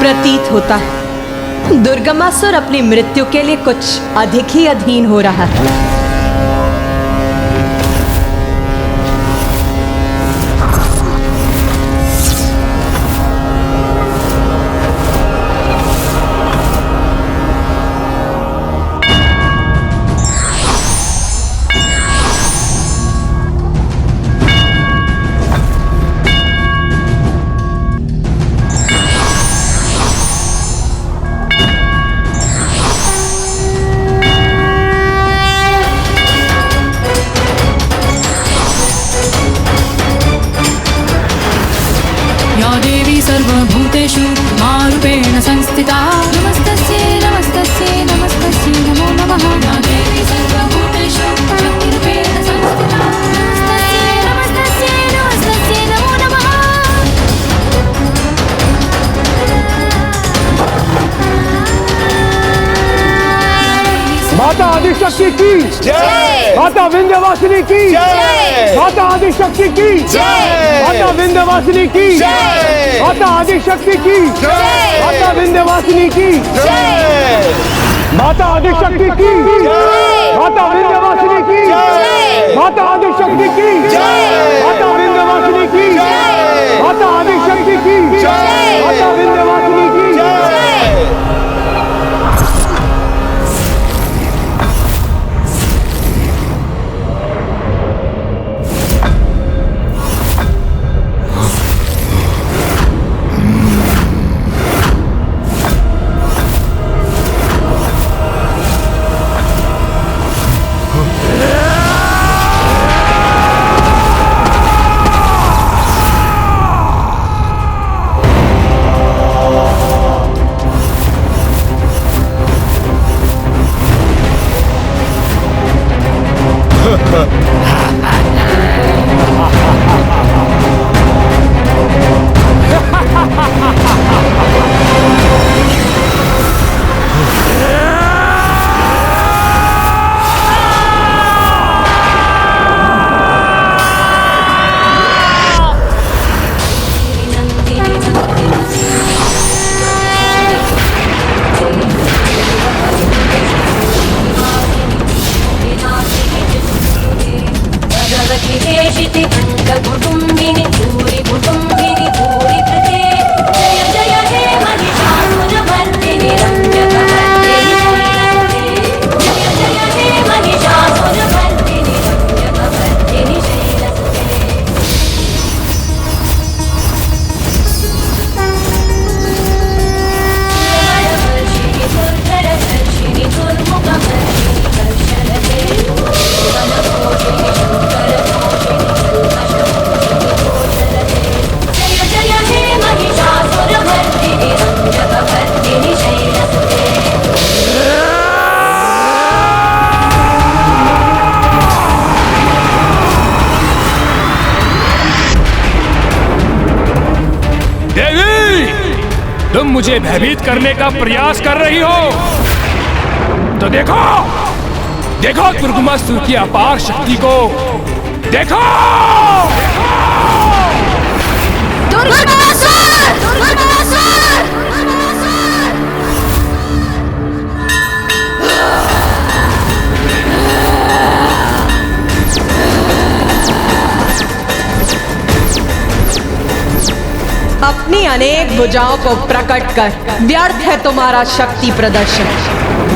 प्रतीत होता है दुर्गमासुर अपनी मृत्यु के लिए कुछ अधिक ही अधीन हो रहा है। आदिशक्ति की जय, माता विंध्यवासिनी की जय, माता आदिशक्ति की जय, माता विंध्यवासिनी की जय, माता आदिशक्ति की जय, माता विंध्यवासिनी की जय, माता आदिशक्ति की जय, माता विंध्यवासिनी की जय, माता आदिशक्ति की जय, माता विंध्यवासिनी की जय, माता आदिशक्ति की जय, माता विंध्यवासिनी की जय। तुम मुझे भयभीत करने का प्रयास कर रही हो तो देखो, देखो दुर्गमासुर की अपार शक्ति को देखो। अपनी अनेक भुजाओं को प्रकट कर व्यर्थ है तुम्हारा शक्ति प्रदर्शन,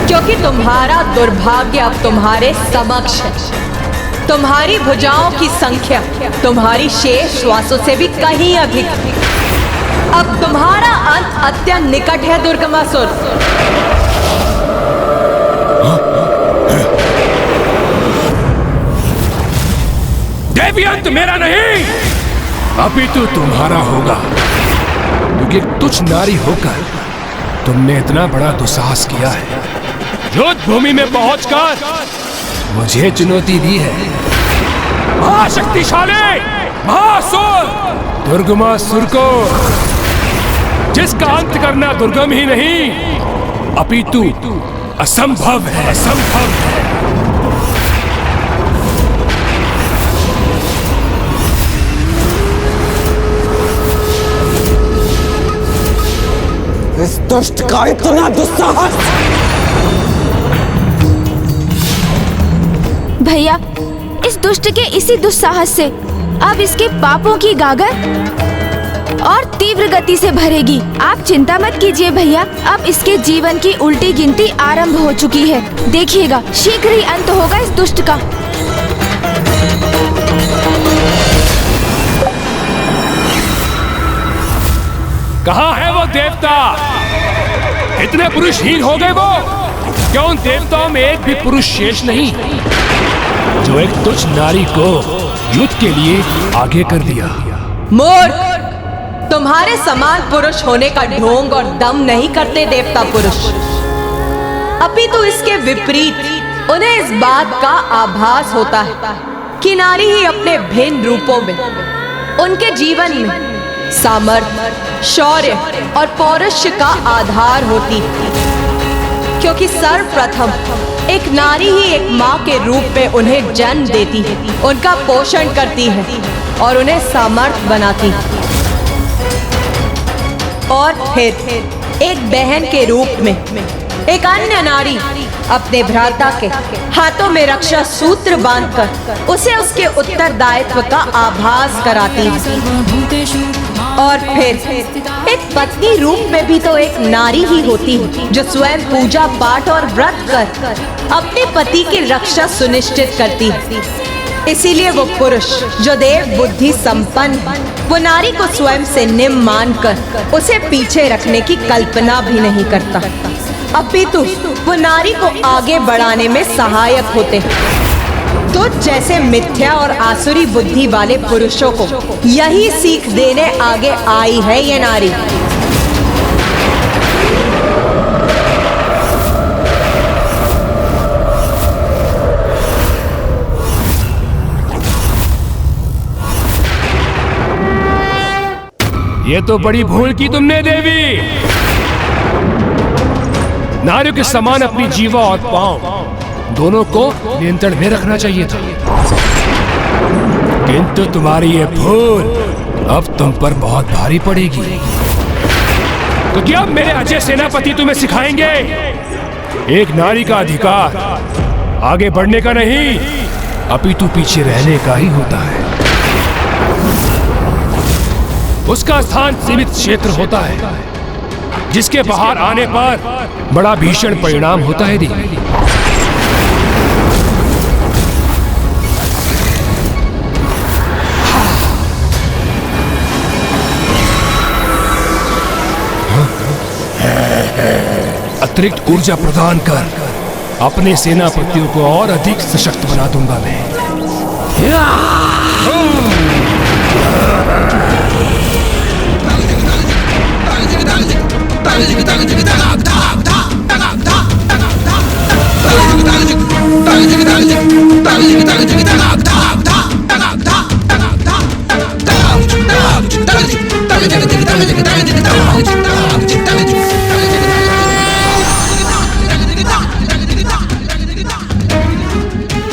क्योंकि तुम्हारा दुर्भाग्य अब तुम्हारे समक्ष है। तुम्हारी भुजाओं की संख्या तुम्हारी शेष श्वासों से भी कहीं अधिक है। अब तुम्हारा अंत अत्यंत निकट है दुर्गमासुर। देवी अंत मेरा नहीं, अपितु तुम्हारा होगा, क्योंकि तुच्छ नारी होकर तुमने इतना बड़ा दुस्साहस किया है। युद्ध भूमि में पहुंचकर मुझे चुनौती दी है। महाशक्तिशाली महासुर दुर्गमासुर को, जिसका अंत करना दुर्गम ही नहीं अपितु असंभव है, असंभव है। इस दुष्ट का इतना दुस्साहस! भैया, इस दुष्ट के इसी दुस्साहस से अब इसके पापों की गागर और तीव्र गति से भरेगी। आप चिंता मत कीजिए भैया, अब इसके जीवन की उल्टी गिनती आरंभ हो चुकी है। देखिएगा, शीघ्र ही अंत होगा इस दुष्ट का। कहाँ है वो देवता? इतने पुरुषहीन हो गए वो? क्यों उन देवताओं में एक भी पुरुष शेष नहीं जो एक तुच्छ नारी को युद्ध के लिए आगे कर दिया? मूर्ख, तुम्हारे समान पुरुष होने का ढोंग और दम नहीं करते देवता पुरुष, अपितु इसके विपरीत उन्हें इस बात का आभास होता है कि नारी ही अपने भिन्न रूपों में उनके जीवन में सामर्थ्य, शौर्य और पौरुष का आधार होती है, क्योंकि सर्वप्रथम एक नारी ही एक माँ के रूप में उन्हें जन्म देती है, उनका पोषण करती है और उन्हें समर्थ बनाती है। और फिर एक बहन के रूप में एक अन्य नारी अपने भ्राता के हाथों में रक्षा सूत्र बांधकर उसे उसके उत्तरदायित्व का आभास कराती है। और फिर एक पत्नी रूप में भी तो एक नारी ही होती है जो स्वयं पूजा पाठ और व्रत कर अपने पति की रक्षा सुनिश्चित करती है। इसीलिए वो पुरुष जो देव बुद्धि संपन्न, वो नारी को स्वयं से निम्न मानकर उसे पीछे रखने की कल्पना भी नहीं करता, अपितु वो नारी को आगे बढ़ाने में सहायक होते हैं। तो जैसे मिथ्या और आसुरी बुद्धि वाले पुरुषों को यही सीख देने आगे आई है ये नारी। ये तो बड़ी भूल की तुमने देवी। नारियों के समान अपनी जीवा और पांव दोनों को नियंत्रण में रखना चाहिए था, किंतु तुम्हारी ये भूल अब तुम पर बहुत भारी पड़ेगी। तो क्या मेरे अजय सेनापति तुम्हें सिखाएंगे? एक नारी का अधिकार आगे बढ़ने का नहीं, अपितु पीछे रहने का ही होता है। उसका स्थान सीमित क्षेत्र होता है जिसके बाहर आने पर बड़ा भीषण परिणाम होता है देवी। अतिरिक्त ऊर्जा प्रदान कर अपने सेनापतियों को और अधिक सशक्त बना दूंगा मैं।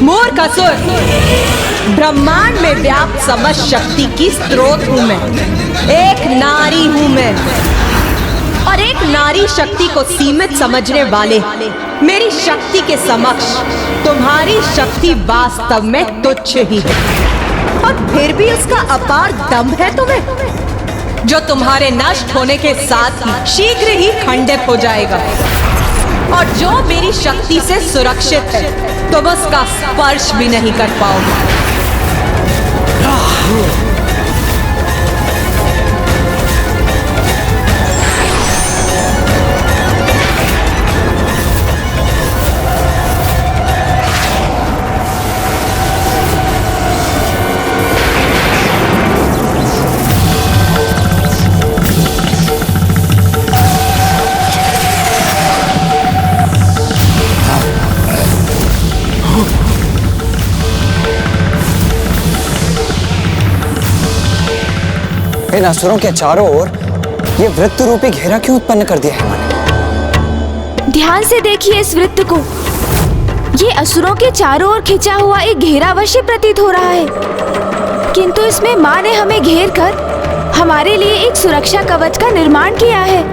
मूर्ख असुर, ब्रह्मांड में व्याप्त समस्त शक्ति की स्रोत हूँ मैं, एक नारी हूँ मैं। और एक नारी शक्ति को सीमित समझने वाले मेरी शक्ति के समक्ष तुम्हारी शक्ति वास्तव में तुच्छ ही है। और फिर भी उसका अपार दम्भ है तुम्हें, जो तुम्हारे नष्ट होने के साथ ही शीघ्र ही खंडित हो जाएगा। और जो मेरी शक्ति से सुरक्षित है तुम उसका स्पर्श भी नहीं कर पाओगे। इन असुरों के चारों ओर ये वृत्त रूपी घेरा क्यों उत्पन्न कर दिया है मैंने? ध्यान से देखिए इस वृत्त को। ये असुरों के चारों ओर खिंचा हुआ एक घेरा अवश्य प्रतीत हो रहा है, किंतु इसमें माँ ने हमें घेर कर हमारे लिए एक सुरक्षा कवच का निर्माण किया है।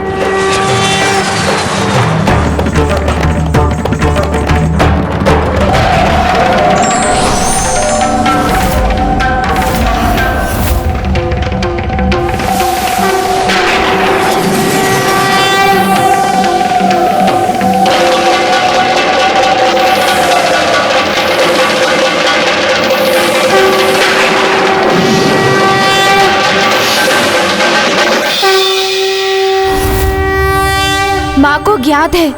माँ को ज्ञात है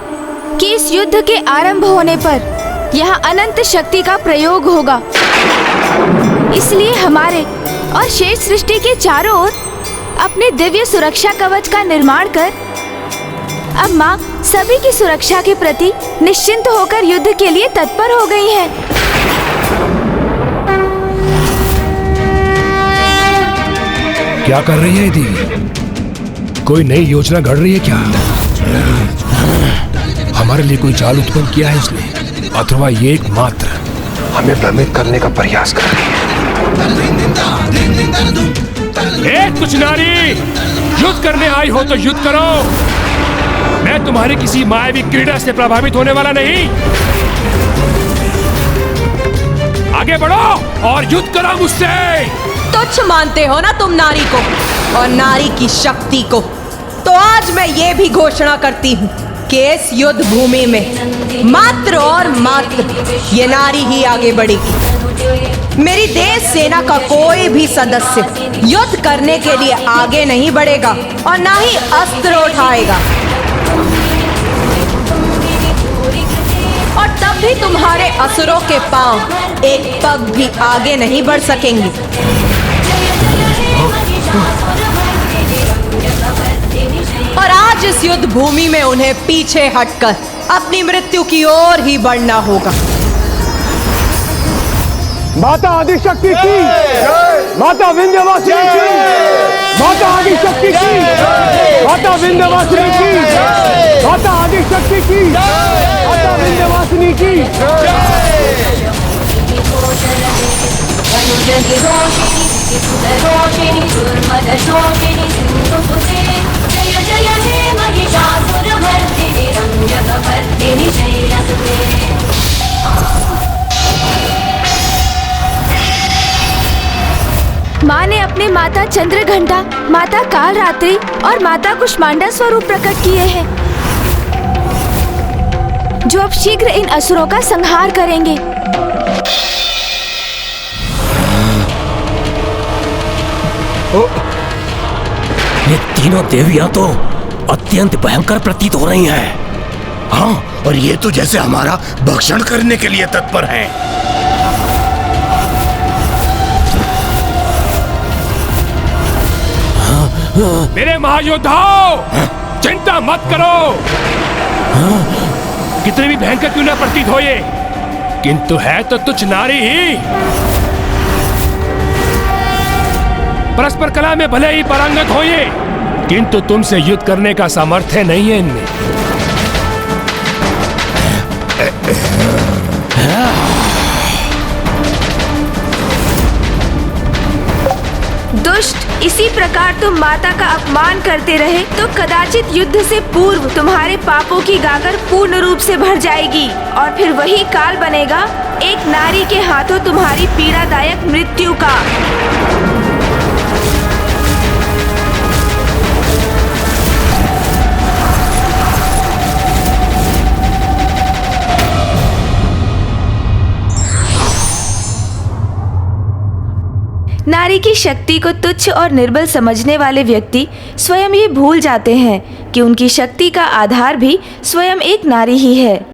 कि इस युद्ध के आरंभ होने पर यहाँ अनंत शक्ति का प्रयोग होगा, इसलिए हमारे और शेष सृष्टि के चारों ओर अपने दिव्य सुरक्षा कवच का निर्माण कर अब माँ सभी की सुरक्षा के प्रति निश्चिंत होकर युद्ध के लिए तत्पर हो गई है। क्या कर रही है दीदी? कोई नई योजना घड़ रही है क्या? हमारे लिए कोई जाल उत्पन्न किया है इसने, अथवा ये एकमात्र हमें भ्रमित करने का प्रयास कर रही है। कुछ नारी, युद्ध करने आई हो तो युद्ध करो। मैं तुम्हारी किसी मायावी क्रीड़ा से प्रभावित होने वाला नहीं। आगे बढ़ो और युद्ध करो मुझसे। तुच्छ मानते हो ना तुम नारी को और नारी की शक्ति को, तो आज मैं ये भी घोषणा करती हूँ कि इस युद्ध भूमि में मात्र और मात्र ये नारी ही आगे बढ़ेगी। मेरी देश सेना का कोई भी सदस्य युद्ध करने के लिए आगे नहीं बढ़ेगा और ना ही अस्त्र उठाएगा, और तब भी तुम्हारे असुरों के पांव एक पग भी आगे नहीं बढ़ सकेंगे। और आज इस युद्ध भूमि में उन्हें पीछे हटकर अपनी मृत्यु की ओर ही बढ़ना होगा। माता आदिशक्ति की, माता विंध्यवासिनी की, माता आदिशक्ति की, माता विंध्यवासिनी की, माता आदिशक्ति की, माता विंध्यवासिनी की। जय जय हे महिषासुरमर्दिनी रम्यकपर्दिनी शैलसुते। माँ ने अपने माता चंद्रघंटा, माता कालरात्रि और माता कुष्मांडा स्वरूप प्रकट किए हैं, जो अब शीघ्र इन असुरों का संहार करेंगे। ये तीनों देवियां तो अत्यंत भयंकर प्रतीत हो रही हैं। हाँ, और ये तो जैसे हमारा भक्षण करने के लिए तत्पर हैं। मेरे महायोद्धाओं, चिंता मत करो। कितने भी भयंकर क्यों न प्रतीत हो ये, किंतु है तो तुच्छ नारी ही। परस्पर कला में भले ही पारंगत हो ये, किंतु तुमसे युद्ध करने का सामर्थ्य नहीं है इनमें। दुष्ट, इसी प्रकार तुम माता का अपमान करते रहे तो कदाचित युद्ध से पूर्व तुम्हारे पापों की गागर पूर्ण रूप से भर जाएगी, और फिर वही काल बनेगा एक नारी के हाथों तुम्हारी पीड़ादायक मृत्यु का। नारी की शक्ति को तुच्छ और निर्बल समझने वाले व्यक्ति स्वयं ये भूल जाते हैं कि उनकी शक्ति का आधार भी स्वयं एक नारी ही है।